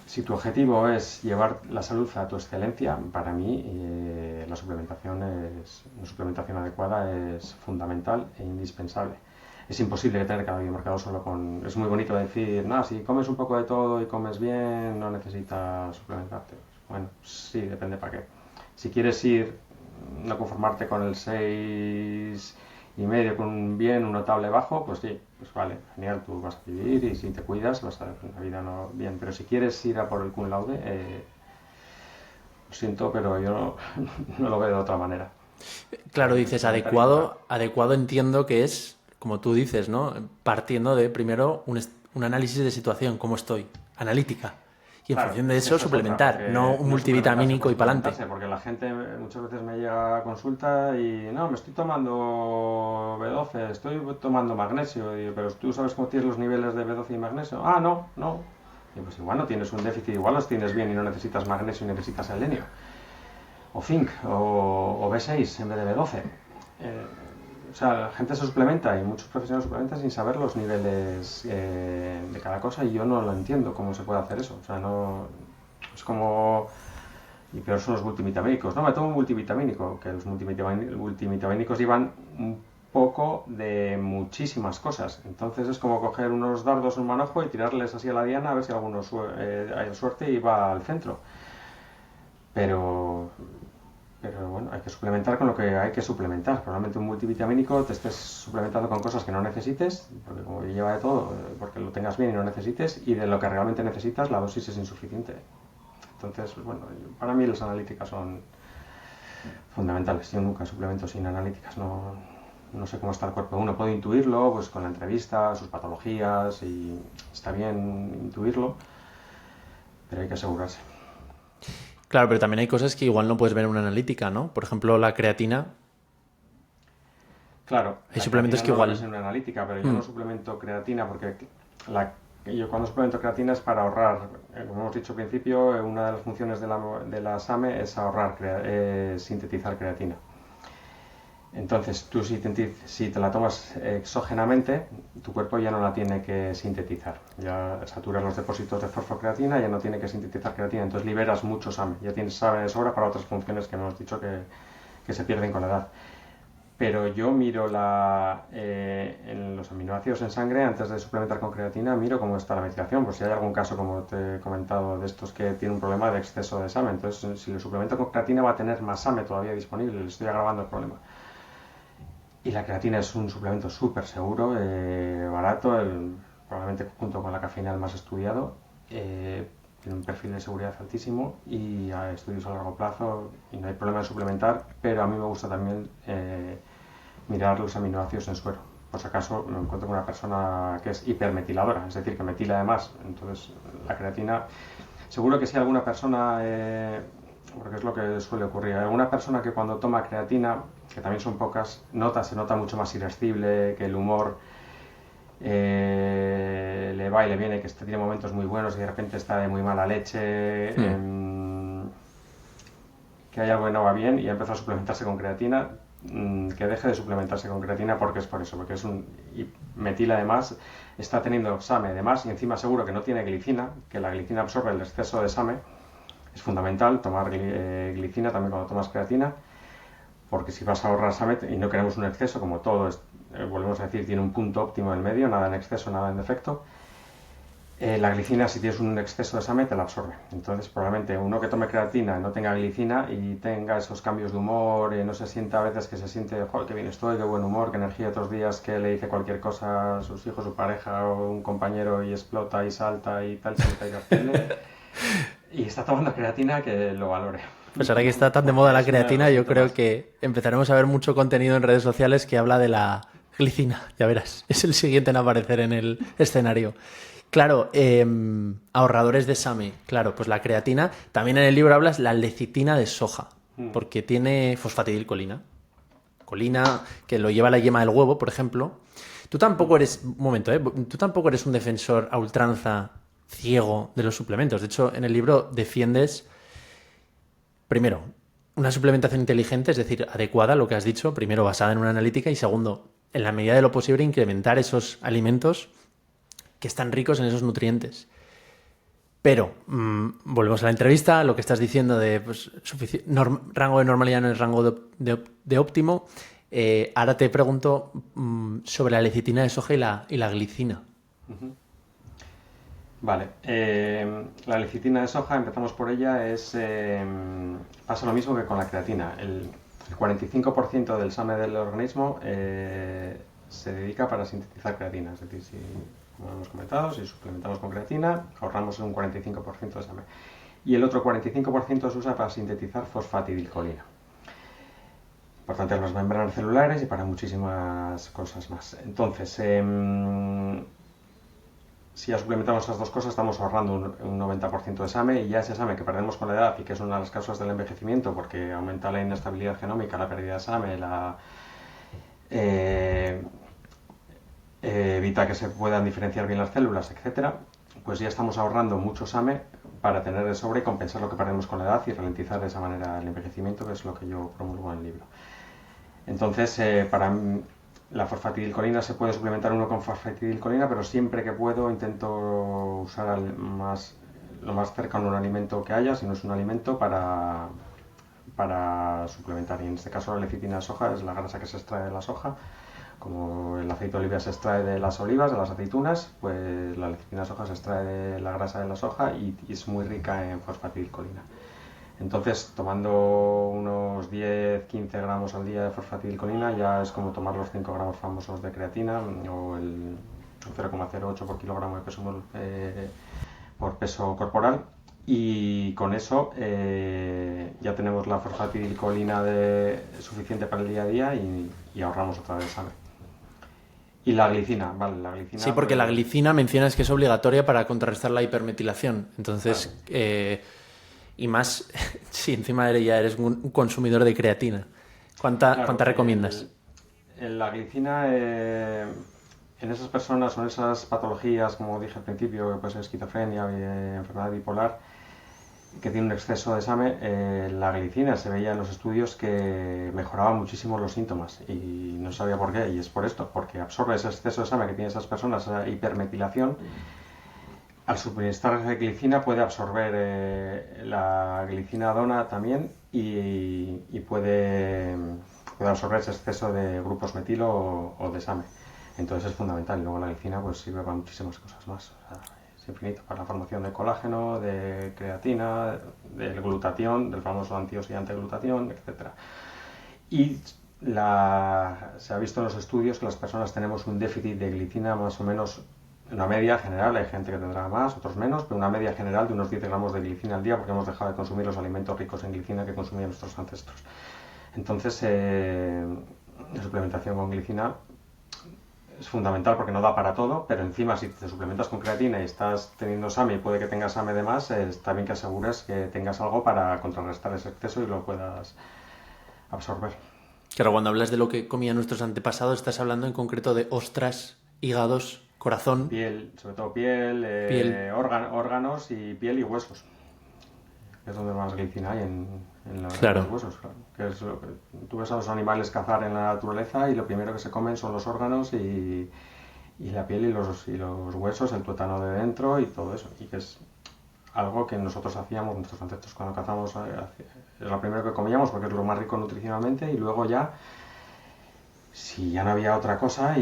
si tu objetivo es llevar la salud a tu excelencia, para mí la suplementación adecuada es fundamental e indispensable. Es imposible tener cada biomarcador solo con... Es muy bonito decir, no, si comes un poco de todo y comes bien, no necesitas suplementarte. Bueno, sí, depende para qué. Si quieres no conformarte con el 6,5 con un bien, un notable bajo, pues sí, pues vale, genial, tú vas a vivir y si te cuidas vas a tener una vida bien. Pero si quieres ir a por el cum laude, lo siento, pero yo no lo veo de otra manera. Claro, dices adecuado entiendo que es, como tú dices, ¿no? Partiendo de primero un análisis de situación, cómo estoy, analítica. Y en función de eso suplementar, no un multivitamínico y para adelante. Porque la gente muchas veces me llega a consulta y no, me estoy tomando B12, estoy tomando magnesio, pero tú sabes cómo tienes los niveles de B12 y magnesio. Ah, no. Y pues igual no tienes un déficit, igual los tienes bien y no necesitas magnesio y necesitas selenio. O zinc, o B6 en vez de B12. O sea, la gente se suplementa y muchos profesionales suplementan sin saber los niveles de cada cosa y yo no lo entiendo cómo se puede hacer eso. O sea, no... Es como... Y peor son los multivitamínicos. No, me tomo un multivitamínico, que los multivitamínicos llevan un poco de muchísimas cosas. Entonces es como coger unos dardos en un manojo y tirarles así a la diana a ver si alguno hay suerte y va al centro. Pero bueno, hay que suplementar con lo que hay que suplementar. Probablemente un multivitamínico te estés suplementando con cosas que no necesites, porque como lleva de todo, porque lo tengas bien y no necesites, y de lo que realmente necesitas la dosis es insuficiente. Entonces, bueno, para mí las analíticas son fundamentales. Yo nunca suplemento sin analíticas, no sé cómo está el cuerpo. Uno puede intuirlo pues con la entrevista, sus patologías, y está bien intuirlo, pero hay que asegurarse. Claro, pero también hay cosas que igual no puedes ver en una analítica, ¿no? Por ejemplo, la creatina. Claro, hay suplementos que igual... No es en una analítica, pero yo no suplemento creatina porque yo cuando suplemento creatina es para ahorrar. Como hemos dicho al principio, una de las funciones de la SAMe es ahorrar, sintetizar creatina. Entonces, tú si te la tomas exógenamente, tu cuerpo ya no la tiene que sintetizar. Ya saturas los depósitos de fosfocreatina, ya no tiene que sintetizar creatina, entonces liberas mucho SAMe. Ya tienes SAMe de sobra para otras funciones que hemos dicho que se pierden con la edad. Pero yo miro en los aminoácidos en sangre, antes de suplementar con creatina, miro cómo está la metilación, por si hay algún caso, como te he comentado, de estos que tiene un problema de exceso de SAMe. Entonces, si lo suplemento con creatina, va a tener más SAMe todavía disponible, le estoy agravando el problema. Y la creatina es un suplemento súper seguro, barato, probablemente junto con la cafeína el más estudiado. Tiene un perfil de seguridad altísimo y hay estudios a largo plazo y no hay problema de suplementar, pero a mí me gusta también mirar los aminoácidos en suero. Por si acaso me encuentro con una persona que es hipermetiladora, es decir, que metila además. Entonces la creatina, seguro que si alguna persona... porque es lo que suele ocurrir. Hay alguna persona que cuando toma creatina, que también son pocas, se nota mucho más irascible, que el humor le va y le viene, que tiene momentos muy buenos y de repente está de muy mala leche, que hay algo que no va bien y empezó a suplementarse con creatina, que deje de suplementarse con creatina porque es por eso, porque y metila además, está teniendo SAMe además y encima seguro que no tiene glicina, que la glicina absorbe el exceso de SAMe. Es fundamental tomar glicina también cuando tomas creatina, porque si vas a ahorrar SAMe y no queremos un exceso, como todo, volvemos a decir, tiene un punto óptimo en el medio, nada en exceso, nada en defecto. La glicina, si tienes un exceso de SAMe, te la absorbe. Entonces, probablemente uno que tome creatina no tenga glicina y tenga esos cambios de humor, no se sienta a veces que se siente, joder, qué bien estoy, qué buen humor, qué energía. Otros días que le dice cualquier cosa a sus hijos, su pareja o un compañero y explota y salta y tal, salta y asciende. Y está tomando creatina, que lo valore. Pues ahora que está tan de moda Porque la es uno de creatina, los yo creo síntomas. que empezaremos a ver mucho contenido en redes sociales que habla de la glicina. Ya verás, es el siguiente en aparecer en el escenario. Claro, ahorradores de SAMe. Claro, pues la creatina. También en el libro hablas la lecitina de soja, Mm. porque tiene fosfatidilcolina. Colina, que lo lleva la yema del huevo, por ejemplo. Tú tampoco eres, un momento, tú tampoco eres un defensor a ultranza ciego de los suplementos. De hecho, en el libro defiendes, primero, una suplementación inteligente, es decir, adecuada, lo que has dicho, primero basada en una analítica y segundo, en la medida de lo posible, incrementar esos alimentos que están ricos en esos nutrientes. Pero volvemos a la entrevista, lo que estás diciendo de pues, rango de normalidad no es rango de óptimo. Ahora te pregunto sobre la lecitina de soja y la glicina. Vale, la lecitina de soja, empezamos por ella, pasa lo mismo que con la creatina. El 45% del SAMe del organismo se dedica para sintetizar creatina. Es decir, si, como hemos comentado, si suplementamos con creatina, ahorramos un 45% de SAMe. Y el otro 45% se usa para sintetizar fosfatidilcolina. Importante en las membranas celulares y para muchísimas cosas más. Entonces, si ya suplementamos esas dos cosas, estamos ahorrando un 90% de SAMe, y ya ese SAMe que perdemos con la edad y que es una de las causas del envejecimiento porque aumenta la inestabilidad genómica, la pérdida de SAMe, eh, evita que se puedan diferenciar bien las células, etcétera, pues ya estamos ahorrando mucho SAMe para tener de sobra y compensar lo que perdemos con la edad y ralentizar de esa manera el envejecimiento, que es lo que yo promulgo en el libro. Entonces, para la fosfatidilcolina se puede suplementar uno con fosfatidilcolina, pero siempre que puedo intento usar lo más cercano a un alimento que haya, si no es un alimento, para suplementar. Y en este caso la lecitina de soja es la grasa que se extrae de la soja. Como el aceite de oliva se extrae de las olivas, de las aceitunas, pues la lecitina de soja se extrae de la grasa de la soja y es muy rica en fosfatidilcolina. Entonces, tomando unos 10-15 gramos al día de fosfatidilcolina ya es como tomar los 5 gramos famosos de creatina o el 0,08 por kilogramo de peso, por peso corporal. Y con eso ya tenemos la fosfatidilcolina suficiente para el día a día y ahorramos otra vez SAMe. Y la glicina, vale, la Sí, glicina porque la pues... glicina mencionas que es obligatoria para contrarrestar la hipermetilación. Claro. Entonces, y más si encima ya eres un consumidor de creatina. Claro, ¿Cuánta recomiendas? la glicina en esas personas o en esas patologías, como dije al principio, que puede ser esquizofrenia, enfermedad bipolar, que tiene un exceso de SAMe, la glicina se veía en los estudios que mejoraba muchísimo los síntomas y no sabía por qué, y es por esto, porque absorbe ese exceso de SAMe que tienen esas personas, esa hipermetilación. Al suministrar glicina puede absorber la glicinadona también y puede absorber ese exceso de grupos metilo o de SAMe. Entonces es fundamental. Y luego la glicina pues sirve para muchísimas cosas más. O sea, es infinito. Para la formación de colágeno, de creatina, del glutatión, del famoso antioxidante glutatión, etcétera. Y se ha visto en los estudios que las personas tenemos un déficit de glicina más o menos, una media general, hay gente que tendrá más, otros menos, pero una media general de unos 10 gramos de glicina al día porque hemos dejado de consumir los alimentos ricos en glicina que consumían nuestros ancestros. Entonces, la suplementación con glicina es fundamental porque no da para todo, pero encima si te suplementas con creatina y estás teniendo SAMe y puede que tengas SAMe de más, está bien que asegures que tengas algo para contrarrestar ese exceso y lo puedas absorber. Claro, cuando hablas de lo que comían nuestros antepasados, estás hablando en concreto de ostras, hígados, corazón, Piel, sobre todo piel, piel. órganos y piel y huesos. Es donde más glicina hay en los Claro. huesos. Claro. Que es tú ves a los animales cazar en la naturaleza y lo primero que se comen son los órganos y la piel y los huesos, el tuétano de dentro y todo eso. Y que es algo que nosotros hacíamos, nuestros ancestros cuando cazamos, es lo primero que comíamos porque es lo más rico nutricionalmente y luego ya si ya no había otra cosa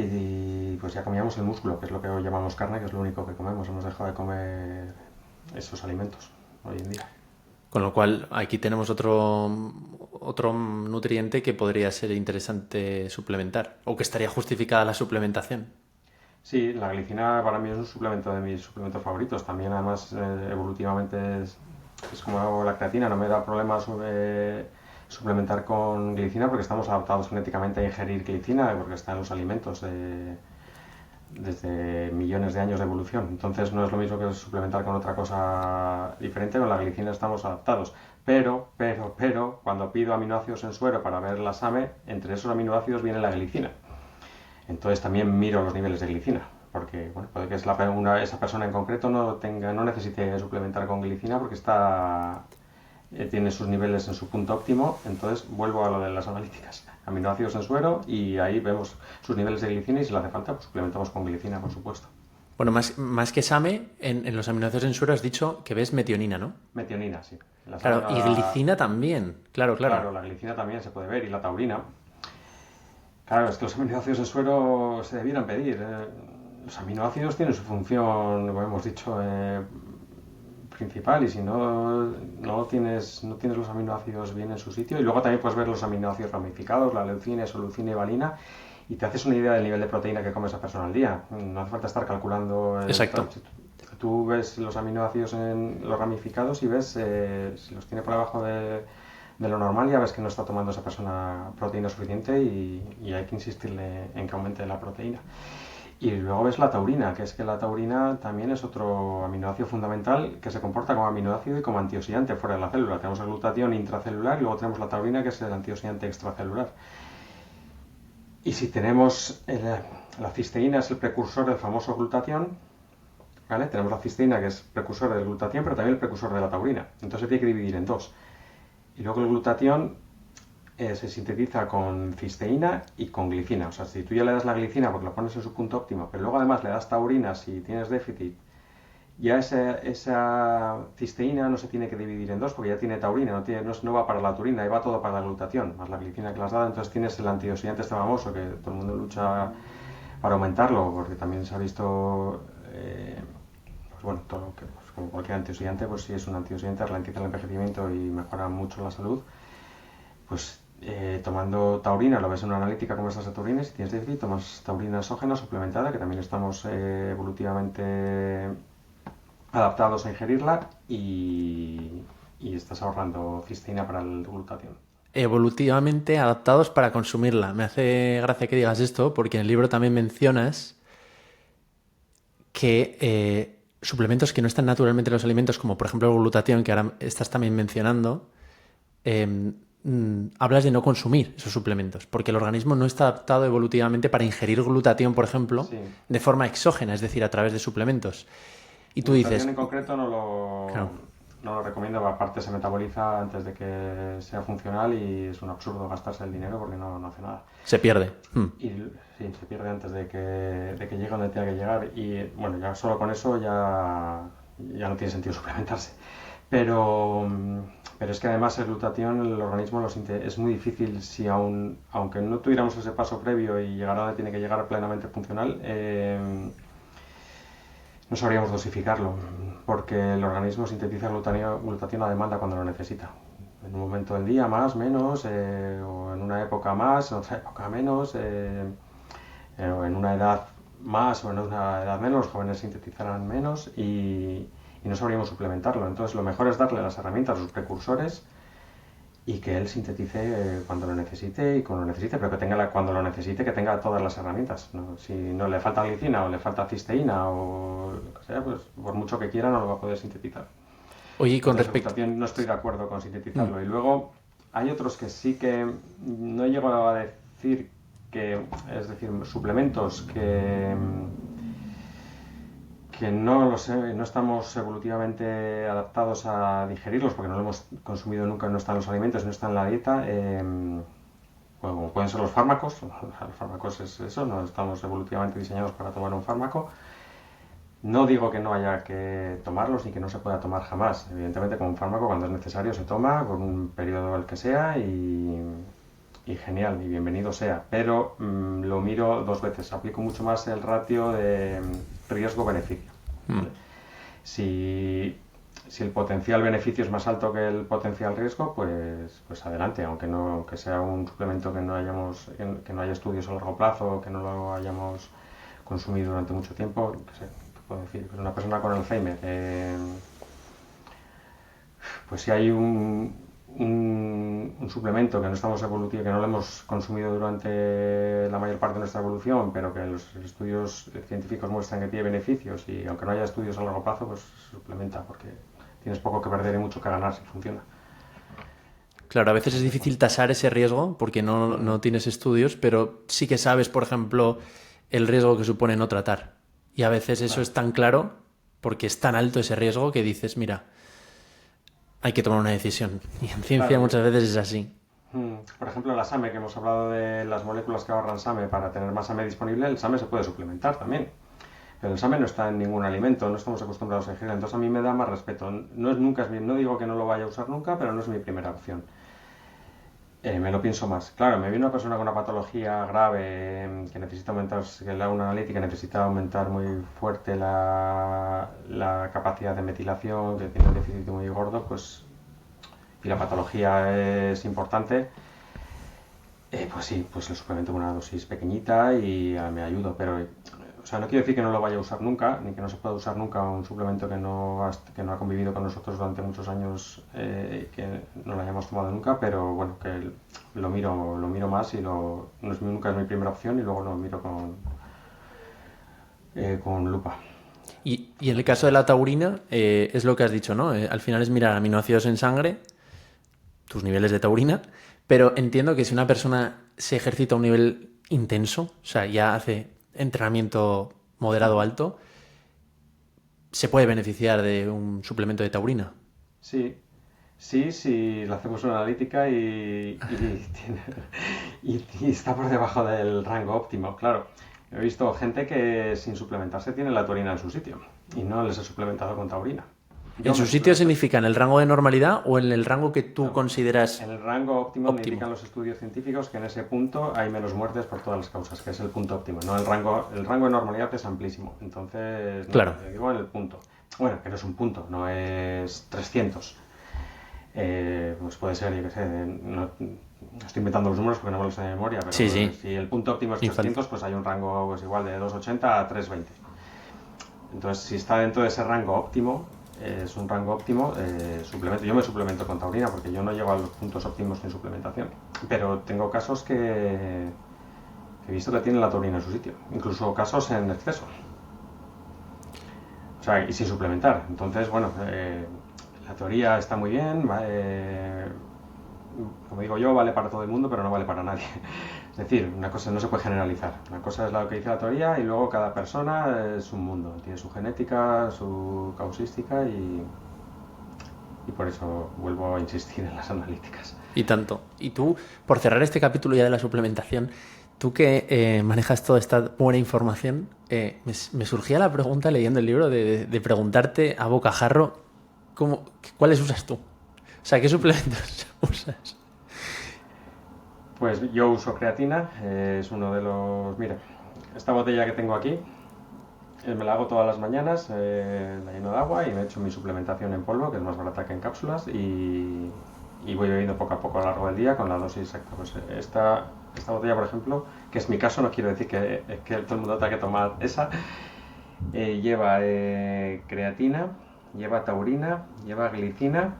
pues ya comíamos el músculo, que es lo que hoy llamamos carne, que es lo único que comemos. Hemos dejado de comer esos alimentos hoy en día. Con lo cual, aquí tenemos otro nutriente que podría ser interesante suplementar o que estaría justificada la suplementación. Sí, la glicina para mí es un suplemento de mis suplementos favoritos. También, además, evolutivamente es como la creatina, no me da problemas suplementar con glicina porque estamos adaptados genéticamente a ingerir glicina, porque está en los alimentos desde millones de años de evolución. Entonces no es lo mismo que suplementar con otra cosa diferente. Con la glicina estamos adaptados. Pero, cuando pido aminoácidos en suero para ver la SAMe, entre esos aminoácidos viene la glicina. Entonces también miro los niveles de glicina, porque bueno, puede que esa persona en concreto no necesite suplementar con glicina porque tiene sus niveles en su punto óptimo. Entonces vuelvo a lo de las analíticas, aminoácidos en suero, y ahí vemos sus niveles de glicina y si le hace falta, pues suplementamos con glicina, por supuesto. Bueno, más que SAMe, en los aminoácidos en suero has dicho que ves metionina, ¿no? Metionina, sí. Claro, y glicina también. Claro, claro. Claro, la glicina también se puede ver, y la taurina. Claro, es que los aminoácidos en suero se debieran pedir. Los aminoácidos tienen su función, como hemos dicho, principal, y si no tienes los aminoácidos bien en su sitio, y luego también puedes ver los aminoácidos ramificados, la leucina, isoleucina y valina, y te haces una idea del nivel de proteína que come esa persona al día. No hace falta estar calculando. Exacto. Tú ves los aminoácidos en los ramificados y ves si los tiene por debajo de lo normal, ya ves que no está tomando esa persona proteína suficiente, y hay que insistirle en que aumente la proteína. Y luego ves la taurina, que es que la taurina también es otro aminoácido fundamental que se comporta como aminoácido y como antioxidante fuera de la célula. Tenemos el glutatión intracelular y luego tenemos la taurina, que es el antioxidante extracelular. Y si tenemos la cisteína, es el precursor del famoso glutatión, ¿vale? Tenemos la cisteína, que es precursor del glutatión, pero también el precursor de la taurina. Entonces se tiene que dividir en dos. Y luego el glutatión se sintetiza con cisteína y con glicina. O sea, si tú ya le das la glicina porque lo pones en su punto óptimo, pero luego además le das taurina si tienes déficit, ya esa cisteína no se tiene que dividir en dos porque ya tiene taurina, no va para la taurina, ahí va todo para la glutatión, más la glicina que le has dado. Entonces tienes el antioxidante este famoso, que todo el mundo lucha para aumentarlo, porque también se ha visto, pues bueno, todo lo que, pues como cualquier antioxidante, pues si es un antioxidante, ralentiza el envejecimiento y mejora mucho la salud. Pues tomando taurina, lo ves en una analítica como estas de taurina, si tienes déficit, tomas taurina exógena suplementada, que también estamos evolutivamente adaptados a ingerirla, y estás ahorrando cisteína para el glutatión. Evolutivamente adaptados para consumirla. Me hace gracia que digas esto porque en el libro también mencionas que suplementos que no están naturalmente en los alimentos, como por ejemplo el glutatión, que ahora estás también mencionando, hablas de no consumir esos suplementos, porque el organismo no está adaptado evolutivamente para ingerir glutatión, por ejemplo, Sí. de forma exógena, es decir, a través de suplementos. Y tú dices... En concreto Claro. no lo recomiendo, aparte se metaboliza antes de que sea funcional y es un absurdo gastarse el dinero porque no hace nada. Se pierde. Y sí, se pierde antes de que llegue donde tenga que llegar, y bueno, ya solo con eso ya no tiene sentido suplementarse. Pero es que además el glutatión, el organismo es muy difícil, si aunque no tuviéramos ese paso previo y llegar a donde tiene que llegar plenamente funcional, no sabríamos dosificarlo, porque el organismo sintetiza glutatión a demanda cuando lo necesita. En un momento del día más, menos, o en una época más, en otra época menos, o en una edad más o en una edad menos, los jóvenes sintetizarán menos, y no sabríamos suplementarlo. Entonces lo mejor es darle las herramientas, los precursores, y que él sintetice cuando lo necesite y como lo necesite, pero que cuando lo necesite, que tenga todas las herramientas, ¿no? Si no le falta glicina o le falta cisteína o lo que sea, pues por mucho que quiera no lo va a poder sintetizar. Oye, con Entonces, respecto... no estoy de acuerdo con sintetizarlo. Y luego hay otros que sí que no llego a decir que, es decir, suplementos que no estamos evolutivamente adaptados a digerirlos porque no lo hemos consumido nunca, no están en los alimentos, no están en la dieta. Bueno, como pueden ser los fármacos. Los fármacos es eso, no estamos evolutivamente diseñados para tomar un fármaco. No digo que no haya que tomarlos ni que no se pueda tomar jamás. Evidentemente, como un fármaco, cuando es necesario se toma por un periodo el que sea, y y genial, y bienvenido sea, pero lo miro dos veces, aplico mucho más el ratio de riesgo-beneficio. ¿Vale? Si el potencial beneficio es más alto que el potencial riesgo, pues adelante, aunque no que sea un suplemento que no haya estudios a largo plazo, que no lo hayamos consumido durante mucho tiempo. Que sé, te puedo decir, pues una persona con Alzheimer, pues si hay un suplemento que no estamos evolutivo, que no lo hemos consumido durante la mayor parte de nuestra evolución, pero que los estudios científicos muestran que tiene beneficios y aunque no haya estudios a largo plazo, pues se suplementa porque tienes poco que perder y mucho que ganar si funciona. Claro, a veces es difícil tasar ese riesgo porque no tienes estudios, pero sí que sabes, por ejemplo, el riesgo que supone no tratar. Y a veces eso es tan claro porque es tan alto ese riesgo que dices, mira, hay que tomar una decisión. Y en ciencia muchas veces es así. Por ejemplo, la SAMe, que hemos hablado de las moléculas que ahorran SAMe para tener más SAMe disponible, el SAMe se puede suplementar también. Pero el SAMe no está en ningún alimento, no estamos acostumbrados a ingerir, entonces a mí me da más respeto. No digo que no lo vaya a usar nunca, pero no es mi primera opción. Me lo pienso más. Claro, me viene una persona con una patología grave que necesita aumentar, que la una analítica necesita aumentar muy fuerte la capacidad de metilación, que tiene un déficit muy gordo, pues y la patología es importante, pues sí, pues le suplemento con una dosis pequeñita y me ayudo, pero o sea, no quiero decir que no lo vaya a usar nunca, ni que no se pueda usar nunca un suplemento que no ha convivido con nosotros durante muchos años, que no lo hayamos tomado nunca, pero bueno, que lo miro más y nunca es mi primera opción y luego lo miro con lupa. Y en el caso de la taurina, es lo que has dicho, ¿no? Al final es mirar aminoácidos en sangre, tus niveles de taurina, pero entiendo que si una persona se ejercita a un nivel intenso, o sea, ya hace entrenamiento moderado o alto, se puede beneficiar de un suplemento de taurina. Sí, sí, le hacemos una analítica y está por debajo del rango óptimo, claro. He visto gente que sin suplementarse tiene la taurina en su sitio y no les he suplementado con taurina. ¿En su sitio significa en el rango de normalidad o en el rango que tú consideras en el rango óptimo? Me indican los estudios científicos que en ese punto hay menos muertes por todas las causas, que es el punto óptimo. No, el rango de normalidad es amplísimo, entonces claro. Digo en el punto. Bueno, que no es un punto, no es 300. Pues puede ser, yo qué sé, no estoy inventando los números porque no me los sé de memoria, pero sí. Si el punto óptimo es 300, pues hay un rango pues, igual de 280 a 320. Entonces, si está dentro de ese rango óptimo, es un rango óptimo, suplemento. Yo me suplemento con taurina porque yo no llego a los puntos óptimos sin suplementación. Pero tengo casos que he visto que tienen la taurina en su sitio, incluso casos en exceso. O sea, y sin suplementar. Entonces, bueno, la teoría está muy bien, como digo yo, vale para todo el mundo, pero no vale para nadie. Es decir, una cosa no se puede generalizar. Una cosa es lo que dice la teoría y luego cada persona es un mundo. Tiene su genética, su causística y por eso vuelvo a insistir en las analíticas. Y tanto. Y tú, por cerrar este capítulo ya de la suplementación, tú que manejas toda esta buena información, me surgía la pregunta leyendo el libro de preguntarte a bocajarro ¿cuáles usas tú? O sea, ¿qué suplementos usas? Pues yo uso creatina, es uno de los... Mira, esta botella que tengo aquí, me la hago todas las mañanas, la lleno de agua y me echo mi suplementación en polvo, que es más barata que en cápsulas, y voy bebiendo poco a poco a lo largo del día con la dosis exacta. Pues esta botella, por ejemplo, que es mi caso, no quiero decir que todo el mundo tenga que tomar esa, lleva creatina, lleva taurina, lleva glicina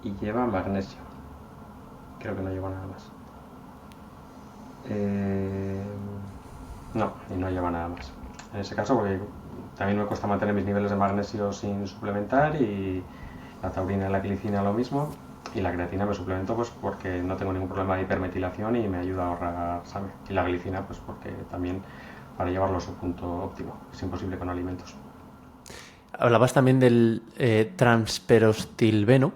y lleva magnesio. Creo que no lleva nada más. No, y no lleva nada más. En ese caso, porque también me cuesta mantener mis niveles de magnesio sin suplementar, y la taurina y la glicina lo mismo, y la creatina me suplemento pues porque no tengo ningún problema de hipermetilación y me ayuda a ahorrar sangre. Y la glicina pues porque también para llevarlo a su punto óptimo, es imposible con alimentos. Hablabas también del transterostilbeno,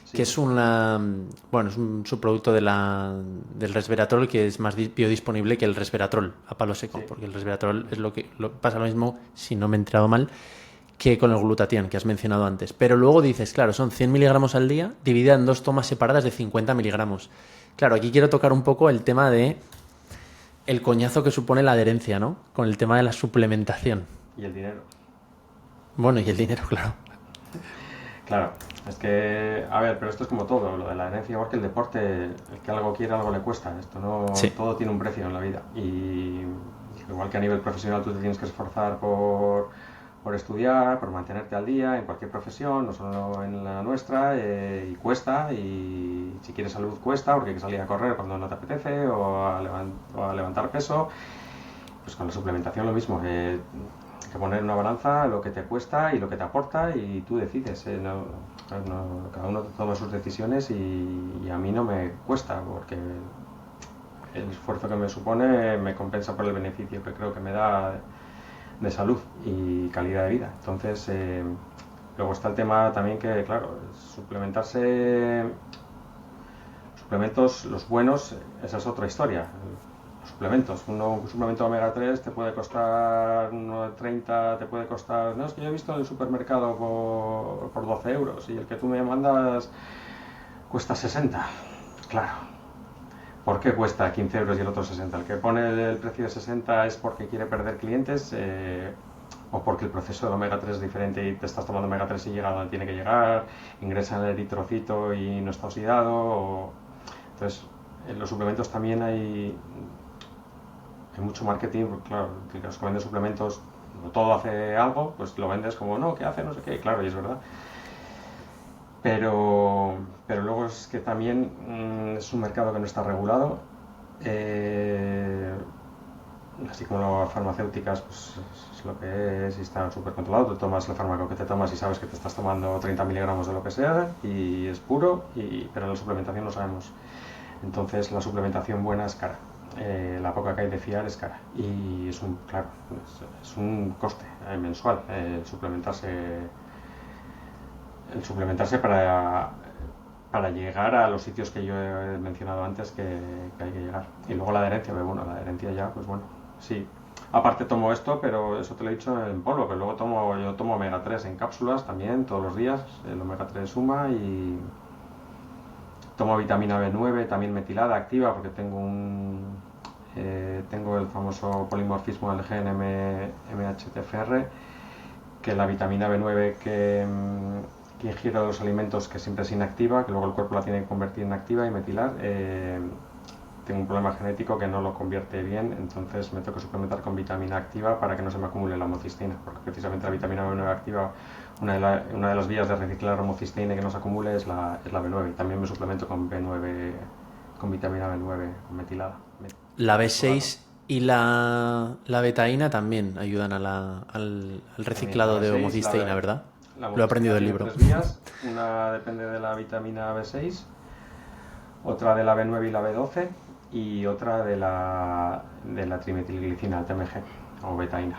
sí, que es es un subproducto del resveratrol que es más biodisponible que el resveratrol a palo seco, sí, porque el resveratrol es pasa lo mismo, si no me he enterado mal, que con el glutatión que has mencionado antes. Pero luego dices, claro, son 100 miligramos al día dividida en 2 tomas separadas de 50 miligramos. Claro, aquí quiero tocar un poco el tema de el coñazo que supone la adherencia, ¿no? Con el tema de la suplementación. Y el dinero. Bueno, y el dinero, claro. Claro, es que, a ver, pero esto es como todo, lo de la herencia, igual que el deporte, el que algo quiere, algo le cuesta. Esto no, Sí. todo tiene un precio en la vida. Y igual que a nivel profesional tú te tienes que esforzar por estudiar, por mantenerte al día en cualquier profesión, no solo en la nuestra, y cuesta, y si quieres salud cuesta, porque hay que salir a correr cuando no te apetece, o a levantar peso. Pues con la suplementación lo mismo, hay que poner en una balanza lo que te cuesta y lo que te aporta y tú decides. Cada uno toma sus decisiones y a mí no me cuesta porque el esfuerzo que me supone me compensa por el beneficio que creo que me da de salud y calidad de vida. Entonces, luego está el tema también que, claro, suplementos, los buenos, esa es otra historia. Suplementos, un suplemento omega 3 te puede costar 1,30, te puede costar, no, es que yo he visto en el supermercado por 12 euros y el que tú me mandas cuesta 60. Claro, ¿por qué cuesta 15 euros y el otro 60? El que pone el precio de 60 es porque quiere perder clientes, o porque el proceso del omega 3 es diferente y te estás tomando omega 3 y llega donde tiene que llegar, ingresa en el eritrocito y no está oxidado. Entonces, en los suplementos también hay mucho marketing, porque claro, los que venden suplementos, todo hace algo, pues lo vendes como, no, ¿qué hace? No sé qué, claro, y es verdad. Pero luego es que también es un mercado que no está regulado, así como las farmacéuticas, pues es lo que es y está súper controlado. Tú tomas el fármaco que te tomas y sabes que te estás tomando 30 miligramos de lo que sea y es puro, pero en la suplementación no sabemos. Entonces la suplementación buena es cara. La poca que hay de fiar es cara y es un coste mensual el suplementarse para llegar a los sitios que yo he mencionado antes que hay que llegar. Y luego la adherencia, bueno, la adherencia ya, pues bueno, sí. Aparte tomo esto, pero eso te lo he dicho en polvo, pero luego yo tomo omega 3 en cápsulas también todos los días, el omega 3 suma, y tomo vitamina B9 también metilada, activa, porque tengo el famoso polimorfismo del gen MHTFR, que la vitamina B9 que ingiero de los alimentos, que siempre es inactiva, que luego el cuerpo la tiene que convertir en activa y metilar, tengo un problema genético que no lo convierte bien, entonces me tengo que suplementar con vitamina activa para que no se me acumule la homocistina, porque precisamente la vitamina B9 activa, una de las vías de reciclar homocisteína y que no se acumule es la B9, y también me suplemento con vitamina B9 metilada. La B6 y la betaína también ayudan al reciclado de homocisteína, ¿verdad? Lo he aprendido del libro. Tres vías, una depende de la vitamina B6, otra de la B9 y la B12 y otra de la trimetilglicina, el TMG o betaína.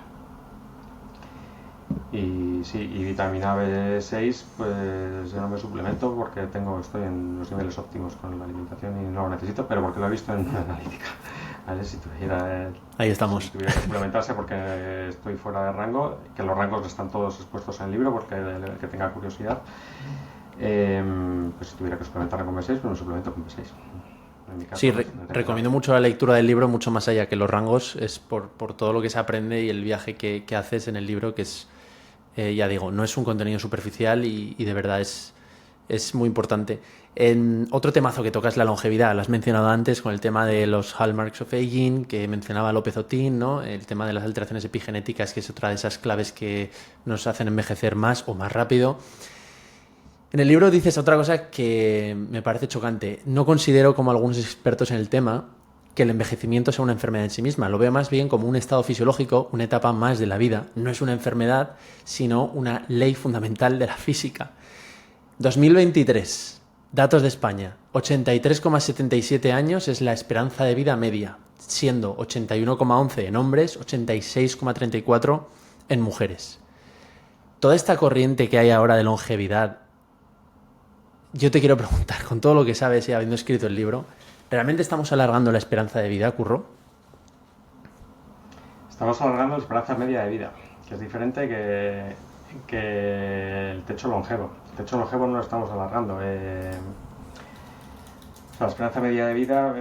Y sí, y vitamina B6 pues yo no me suplemento porque estoy en los niveles óptimos con la alimentación y no lo necesito, pero porque lo he visto en una analítica. ¿Vale? Ahí estamos. Si tuviera que suplementarse porque estoy fuera de rango, que los rangos están todos expuestos en el libro porque el que tenga curiosidad, pues si tuviera que suplementarme con B6, pues me suplemento con B6. En mi caso, Sí, recomiendo mucho la lectura del libro, mucho más allá que los rangos, es por todo lo que se aprende y el viaje que haces en el libro, que es, ya digo, no es un contenido superficial y de verdad es muy importante. Otro temazo que toca es la longevidad, lo has mencionado antes con el tema de los hallmarks of aging, que mencionaba López Otín, ¿no? El tema de las alteraciones epigenéticas, que es otra de esas claves que nos hacen envejecer más o más rápido. En el libro dices otra cosa que me parece chocante. No considero, como algunos expertos en el tema, que el envejecimiento sea una enfermedad en sí misma. Lo veo más bien como un estado fisiológico, una etapa más de la vida. No es una enfermedad, sino una ley fundamental de la física. 2023, datos de España. 83,77 años es la esperanza de vida media, siendo 81,11 en hombres, 86,34 en mujeres. Toda esta corriente que hay ahora de longevidad, yo te quiero preguntar, con todo lo que sabes y habiendo escrito el libro, ¿realmente estamos alargando la esperanza de vida, Curro? Estamos alargando la esperanza media de vida, que es diferente que el techo longevo. El techo longevo no lo estamos alargando. La esperanza media de vida,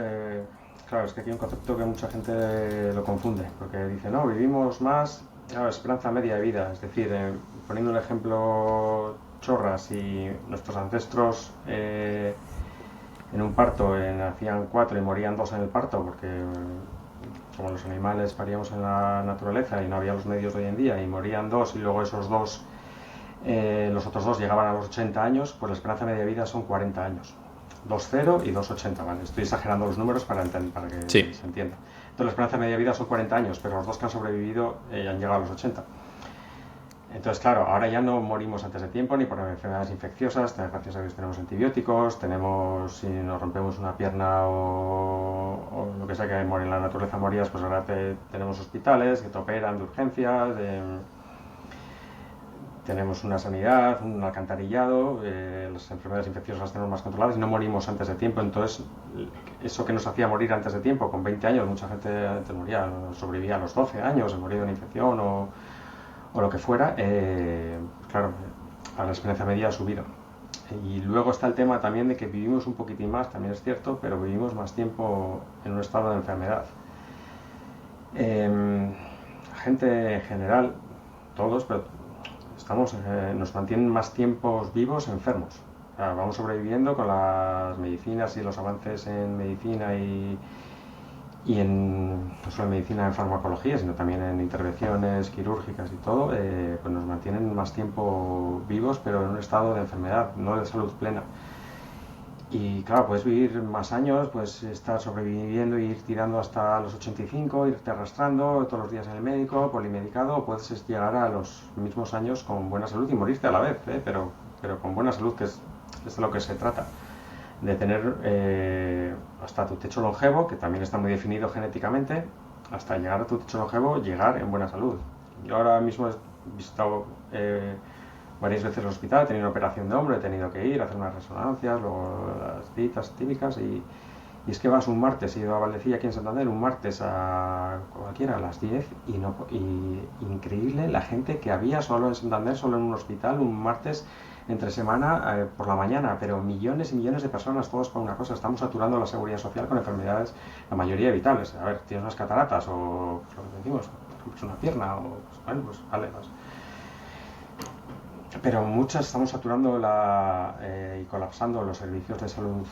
claro, es que aquí hay un concepto que mucha gente lo confunde, porque dice, no, vivimos más, claro, esperanza media de vida, es decir, poniendo un ejemplo chorras, si nuestros ancestros en un parto nacían 4 y morían 2 en el parto, porque como los animales paríamos en la naturaleza y no había los medios de hoy en día, y morían 2 y luego esos 2, los otros 2 llegaban a los 80 años, pues la esperanza media de vida son 40 años. 2,0 y 2,80, ¿vale? Estoy exagerando los números para que Sí. se entienda. Entonces la esperanza media de vida son 40 años, pero los 2 que han sobrevivido han llegado a los 80. Entonces, claro, ahora ya no morimos antes de tiempo ni por enfermedades infecciosas, gracias a Dios tenemos antibióticos, si nos rompemos una pierna o lo que sea que en la naturaleza morías, pues ahora tenemos hospitales que te operan de urgencias, tenemos una sanidad, un alcantarillado, las enfermedades infecciosas las tenemos más controladas y no morimos antes de tiempo. Entonces, eso que nos hacía morir antes de tiempo, con 20 años, mucha gente antes moría, sobrevivía a los 12 años, moría de una infección o lo que fuera, claro, a la esperanza media ha subido. Y luego está el tema también de que vivimos un poquitín más, también es cierto, pero vivimos más tiempo en un estado de enfermedad. Gente en general, todos, pero nos mantienen más tiempos vivos enfermos. O sea, vamos sobreviviendo con las medicinas y los avances en medicina y no solo en medicina, en farmacología, sino también en intervenciones quirúrgicas y todo, pues nos mantienen más tiempo vivos, pero en un estado de enfermedad, no de salud plena. Y claro, puedes vivir más años, puedes estar sobreviviendo e ir tirando hasta los 85, irte arrastrando todos los días en el médico, polimedicado, o puedes llegar a los mismos años con buena salud y morirte a la vez, pero con buena salud, que es de lo que se trata. De tener hasta tu techo longevo, que también está muy definido genéticamente, hasta llegar a tu techo longevo, llegar en buena salud. Yo ahora mismo he visitado varias veces el hospital, he tenido una operación de hombro, he tenido que ir a hacer unas resonancias, luego las citas típicas y es que vas un martes, he ido a Valdecilla aquí en Santander, un martes a cualquiera a las 10 y increíble la gente que había solo en Santander, solo en un hospital, un martes entre semana por la mañana, pero millones y millones de personas, todos por una cosa, estamos saturando la seguridad social con enfermedades, la mayoría evitables. A ver, tienes unas cataratas o pues, lo que decimos, pues una pierna o pues, bueno, pues vale, pues. Pero muchas estamos saturando y colapsando los servicios de salud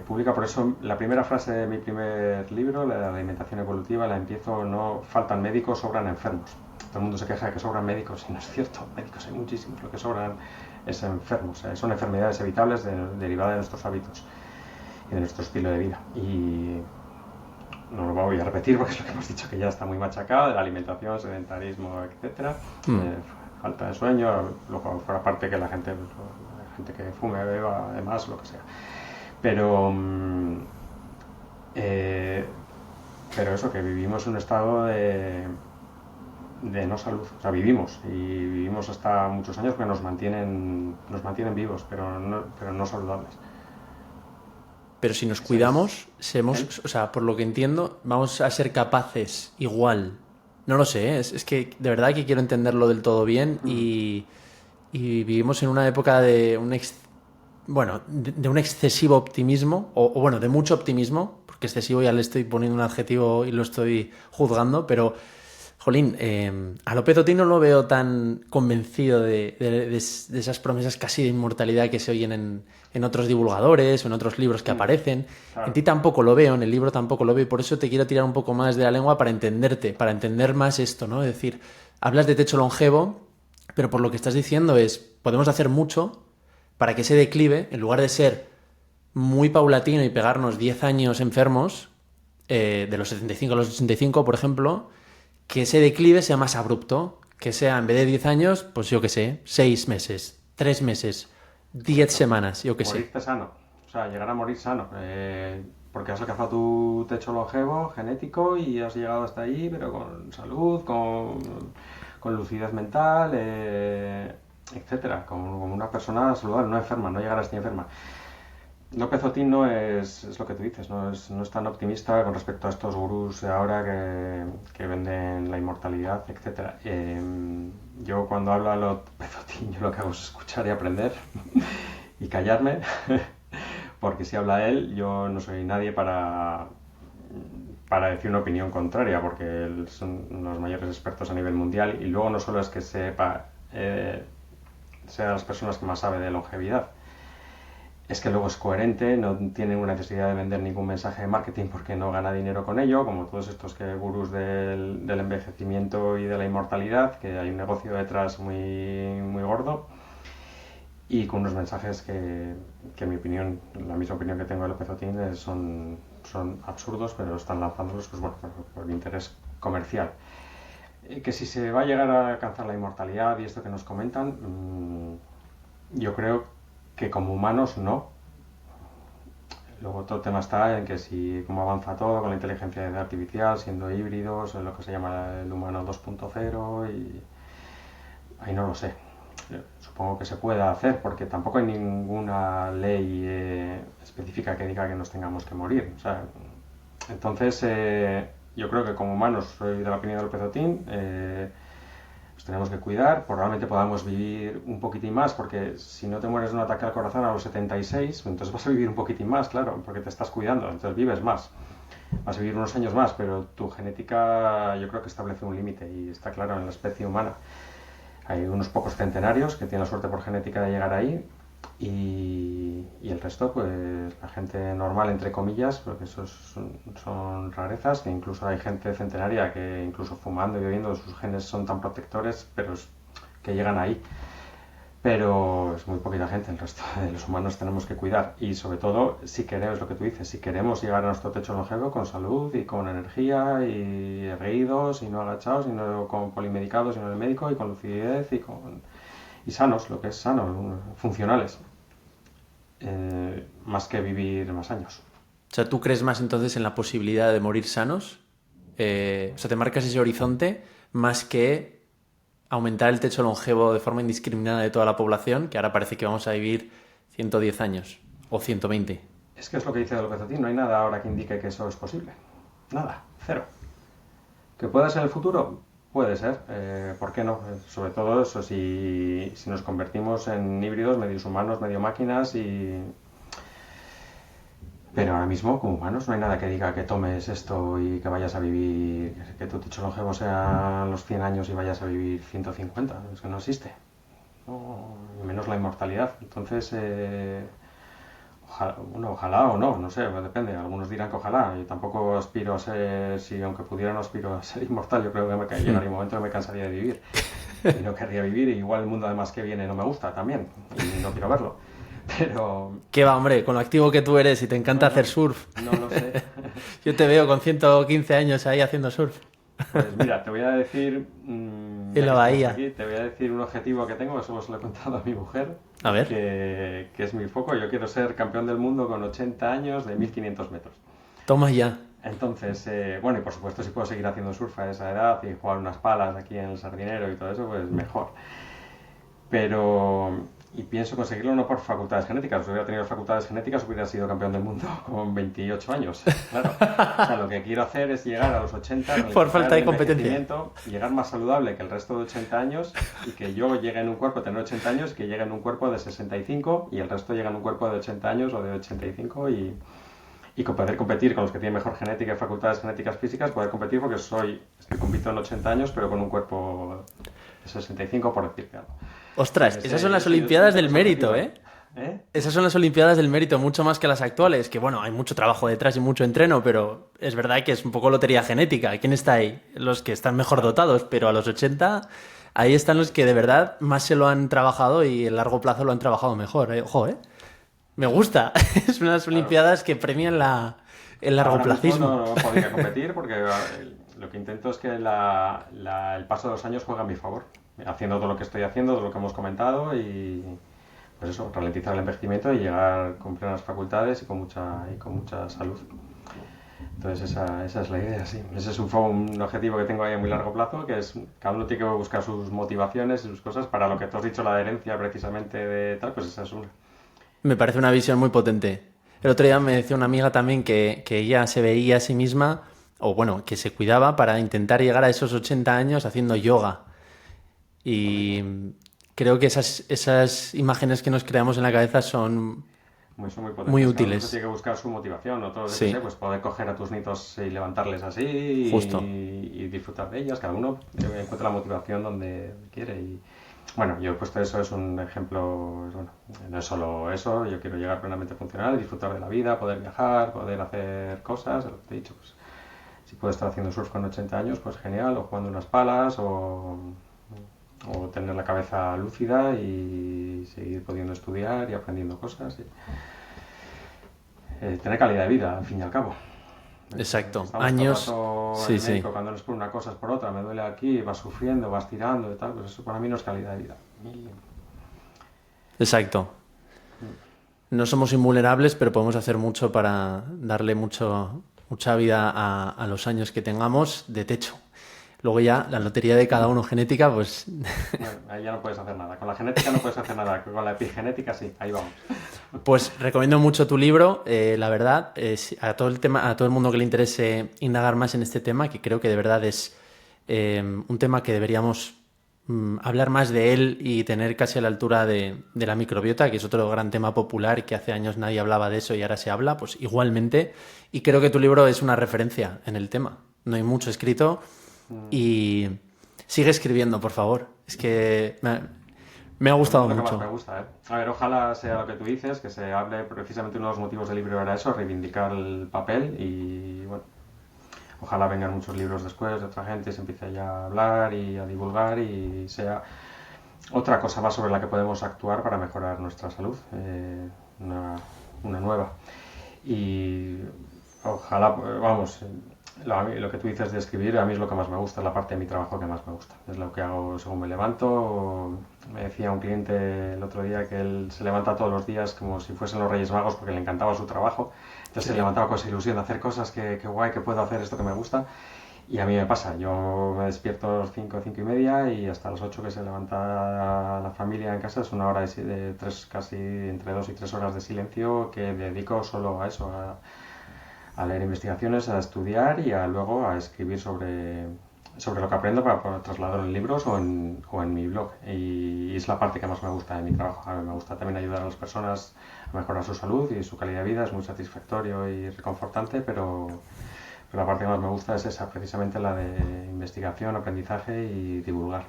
pública. Por eso la primera frase de mi primer libro, la de la alimentación evolutiva, la empiezo: no faltan médicos, sobran enfermos. Todo el mundo se queja de que sobran médicos y no es cierto, médicos hay muchísimos, lo que sobran es enfermos, son enfermedades evitables derivadas de nuestros hábitos y de nuestro estilo de vida. Y no lo voy a repetir porque es lo que hemos dicho, que ya está muy machacado, de la alimentación, sedentarismo, etcétera. Falta de sueño, luego por aparte que la gente que fume, beba, además, lo que sea. Pero eso, que vivimos en un estado de no salud, o sea, vivimos hasta muchos años porque nos mantienen vivos, pero no saludables. Pero si nos cuidamos, o sea, por lo que entiendo, vamos a ser capaces igual. No lo sé, es que de verdad que quiero entenderlo del todo bien y vivimos en una época de un excesivo optimismo, o bueno, de mucho optimismo, porque excesivo ya le estoy poniendo un adjetivo y lo estoy juzgando, pero jolín, a López Otín no lo veo tan convencido de esas promesas casi de inmortalidad que se oyen en otros divulgadores o en otros libros que aparecen. Claro. En ti tampoco lo veo, en el libro tampoco lo veo, y por eso te quiero tirar un poco más de la lengua para entenderte, para entender más esto, ¿no? Es decir, hablas de techo longevo, pero por lo que estás diciendo podemos hacer mucho para que ese declive, en lugar de ser muy paulatino y pegarnos 10 años enfermos, de los 75 a los 85, por ejemplo, que ese declive sea más abrupto, que sea en vez de 10 años, pues yo qué sé, 6 meses, 3 meses, 10 semanas, yo qué sé. Morirte sano, o sea, llegar a morir sano, porque has alcanzado tu techo longevo genético y has llegado hasta ahí, pero con salud, con lucidez mental, etcétera, como una persona saludable, no enferma, no llegar a estar enferma. López Otín no es lo que tú dices, no es tan optimista con respecto a estos gurús de ahora que venden la inmortalidad, etcétera. Yo cuando hablo a López Otín, yo lo que hago es escuchar y aprender y callarme, porque si habla él, yo no soy nadie para decir una opinión contraria, porque él son los mayores expertos a nivel mundial y luego no solo es que sepa, sea de las personas que más sabe de longevidad, es que luego es coherente, no tiene una necesidad de vender ningún mensaje de marketing porque no gana dinero con ello, como todos estos gurús del envejecimiento y de la inmortalidad, que hay un negocio detrás muy, muy gordo, y con unos mensajes que en mi opinión, la misma opinión que tengo de López Otín, son absurdos, pero están lanzándolos pues, bueno, por interés comercial. Que si se va a llegar a alcanzar la inmortalidad y esto que nos comentan, yo creo que como humanos no. Luego todo el tema está en que si cómo avanza todo con la inteligencia artificial, siendo híbridos, en lo que se llama el humano 2.0 y ahí no lo sé. Supongo que se pueda hacer porque tampoco hay ninguna ley específica que diga que nos tengamos que morir. O sea, entonces yo creo que como humanos, soy de la opinión del López Otín, nos tenemos que cuidar, probablemente podamos vivir un poquitín más, porque si no te mueres de un ataque al corazón a los 76, entonces vas a vivir un poquitín más, claro, porque te estás cuidando, entonces vives más. Vas a vivir unos años más, pero tu genética yo creo que establece un límite y está claro en la especie humana. Hay unos pocos centenarios que tienen la suerte por genética de llegar ahí y el resto, pues la gente normal, entre comillas, porque esos son rarezas, que incluso hay gente centenaria que incluso fumando y bebiendo sus genes son tan protectores, pero que llegan ahí. Pero es muy poquita gente, el resto de los humanos tenemos que cuidar y sobre todo si queremos, lo que tú dices, si queremos llegar a nuestro techo longevo con salud y con energía y erguidos y no agachados, y no con polimedicados, sino en el médico y con lucidez y sanos, lo que es sano, funcionales, más que vivir más años. O sea, ¿tú crees más entonces en la posibilidad de morir sanos? O sea, te marcas ese horizonte más que aumentar el techo longevo de forma indiscriminada de toda la población, que ahora parece que vamos a vivir 110 años o 120. Es que es lo que dice López Otín, no hay nada ahora que indique que eso es posible. Nada, cero. ¿Que pueda ser el futuro? Puede ser, ¿por qué no? Sobre todo eso, si nos convertimos en híbridos, medios humanos, medio máquinas Pero ahora mismo, como humanos, no hay nada que diga que tomes esto y que vayas a vivir, que tu techo longevo sea los 100 años y vayas a vivir 150. Es que no existe. No, menos la inmortalidad. Entonces, ojalá o no sé, pues depende. Algunos dirán que ojalá. Yo tampoco aspiro a ser, si aunque pudiera no aspiro a ser inmortal, yo creo que llegaría un momento que me cansaría de vivir. Y no querría vivir, y igual el mundo además que viene no me gusta también, y no quiero verlo. Pero... ¿Qué va, hombre? Con lo activo que tú eres y te encanta hacer surf. No lo sé. Yo te veo con 115 años ahí haciendo surf. Pues mira, te voy a decir... en la bahía. Aquí, te voy a decir un objetivo que tengo, eso os lo he contado a mi mujer. A ver. Que es mi foco. Yo quiero ser campeón del mundo con 80 años de 1500 metros. Toma ya. Entonces, bueno, y por supuesto si puedo seguir haciendo surf a esa edad y jugar unas palas aquí en el Sardinero y todo eso, pues mejor. Pero... Y pienso conseguirlo no por facultades genéticas. Si hubiera tenido facultades genéticas hubiera sido campeón del mundo con 28 años. Claro. O sea, lo que quiero hacer es llegar a los 80... Por falta de competencia. Llegar más saludable que el resto de 80 años y que yo llegue en un cuerpo, tener 80 años, que llegue en un cuerpo de 65 y el resto llegue en un cuerpo de 80 años o de 85 y poder competir con los que tienen mejor genética y facultades genéticas físicas, poder competir porque compito en 80 años pero con un cuerpo de 65 por decirte algo. Ostras, esas son las Olimpiadas del mérito, ¿eh? Esas son las Olimpiadas del mérito, mucho más que las actuales, que bueno, hay mucho trabajo detrás y mucho entreno, pero es verdad que es un poco lotería genética. ¿Quién está ahí? Los que están mejor dotados, pero a los 80 ahí están los que de verdad más se lo han trabajado y a largo plazo lo han trabajado mejor, ¿eh? Ojo, ¿eh? Me gusta. Es unas Olimpiadas que premian el largoplacismo. No podría competir porque lo que intento es que el paso de los años juega a mi favor, haciendo todo lo que estoy haciendo, todo lo que hemos comentado y pues eso, ralentizar el envejecimiento y llegar con plenas facultades y con mucha salud. Entonces esa es la idea, sí. Ese es un objetivo que tengo ahí a muy largo plazo, que es cada uno tiene que buscar sus motivaciones y sus cosas para lo que tú has dicho, la adherencia precisamente de tal, pues esa es una. Me parece una visión muy potente. El otro día me decía una amiga también que ella se veía a sí misma, o bueno, que se cuidaba para intentar llegar a esos 80 años haciendo yoga. Y creo que esas imágenes que nos creamos en la cabeza son Son muy muy potentes. Cada uno se tiene útiles. que buscar su motivación. Otros, yo qué sé, Sí, pues poder coger a tus nietos y levantarles así justo. y disfrutar de ellas. Cada uno encuentra la motivación donde quiere. Y bueno, yo he puesto eso, es un ejemplo. Bueno, no es solo eso. Yo quiero llegar plenamente funcional, disfrutar de la vida, poder viajar, poder hacer cosas. Lo que te he dicho, pues si puedo estar haciendo surf con 80 años, pues genial. O jugando unas palas o tener la cabeza lúcida y seguir pudiendo estudiar y aprendiendo cosas. Tener calidad de vida, al fin y al cabo. Exacto. Estamos todo el Años. rato en Sí, el sí. médico, cuando no es por una cosa es por otra, me duele aquí, vas sufriendo, vas tirando y tal, pues eso para mí no es calidad de vida. Exacto. No somos invulnerables, pero podemos hacer mucho para darle mucha vida a los años que tengamos de techo. Luego ya la lotería de cada uno genética, pues Bueno, ahí ya no puedes hacer nada. Con la genética no puedes hacer nada, con la epigenética sí, ahí vamos. pues recomiendo mucho tu libro, la verdad, a todo a todo el mundo que le interese indagar más en este tema, que creo que de verdad es un tema que deberíamos hablar más de él y tener casi a la altura de la microbiota, que es otro gran tema popular y que hace años nadie hablaba de eso y ahora se habla, pues igualmente. Y creo que tu libro es una referencia en el tema. No hay mucho escrito y sigue escribiendo, por favor. Es que me ha A mí es gustado lo que más me mucho. gusta, ¿eh? A ver, ojalá sea lo que tú dices, que se hable, precisamente uno de los motivos del libro era eso, reivindicar el papel y bueno, ojalá vengan muchos libros después de otra gente, se empiece ya a hablar y a divulgar y sea otra cosa más sobre la que podemos actuar para mejorar nuestra salud, una nueva. Y ojalá, vamos, lo que tú dices de escribir, a mí es lo que más me gusta, es la parte de mi trabajo que más me gusta. Es lo que hago según me levanto. Me decía un cliente el otro día que él se levanta todos los días como si fuesen los Reyes Magos porque le encantaba su trabajo. Entonces se levantaba con esa ilusión de hacer cosas que guay, que puedo hacer esto que me gusta. Y a mí me pasa, yo me despierto a las 5, 5 y media y hasta las 8 que se levanta la familia en casa es una hora de tres, casi entre 2 y 3 horas de silencio que dedico solo a eso, a leer investigaciones, a estudiar y luego a escribir sobre lo que aprendo para trasladarlo en libros o en mi blog. Y es la parte que más me gusta de mi trabajo. A mí me gusta también ayudar a las personas a mejorar su salud y su calidad de vida, es muy satisfactorio y reconfortante, pero la parte que más me gusta es esa, precisamente la de investigación, aprendizaje y divulgar.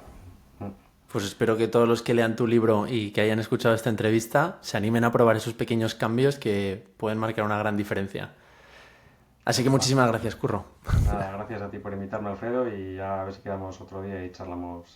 Pues espero que todos los que lean tu libro y que hayan escuchado esta entrevista se animen a probar esos pequeños cambios que pueden marcar una gran diferencia. Así que Ojalá. muchísimas gracias, Curro. Nada, gracias a ti por invitarme, Alfredo, y ya a ver si quedamos otro día y charlamos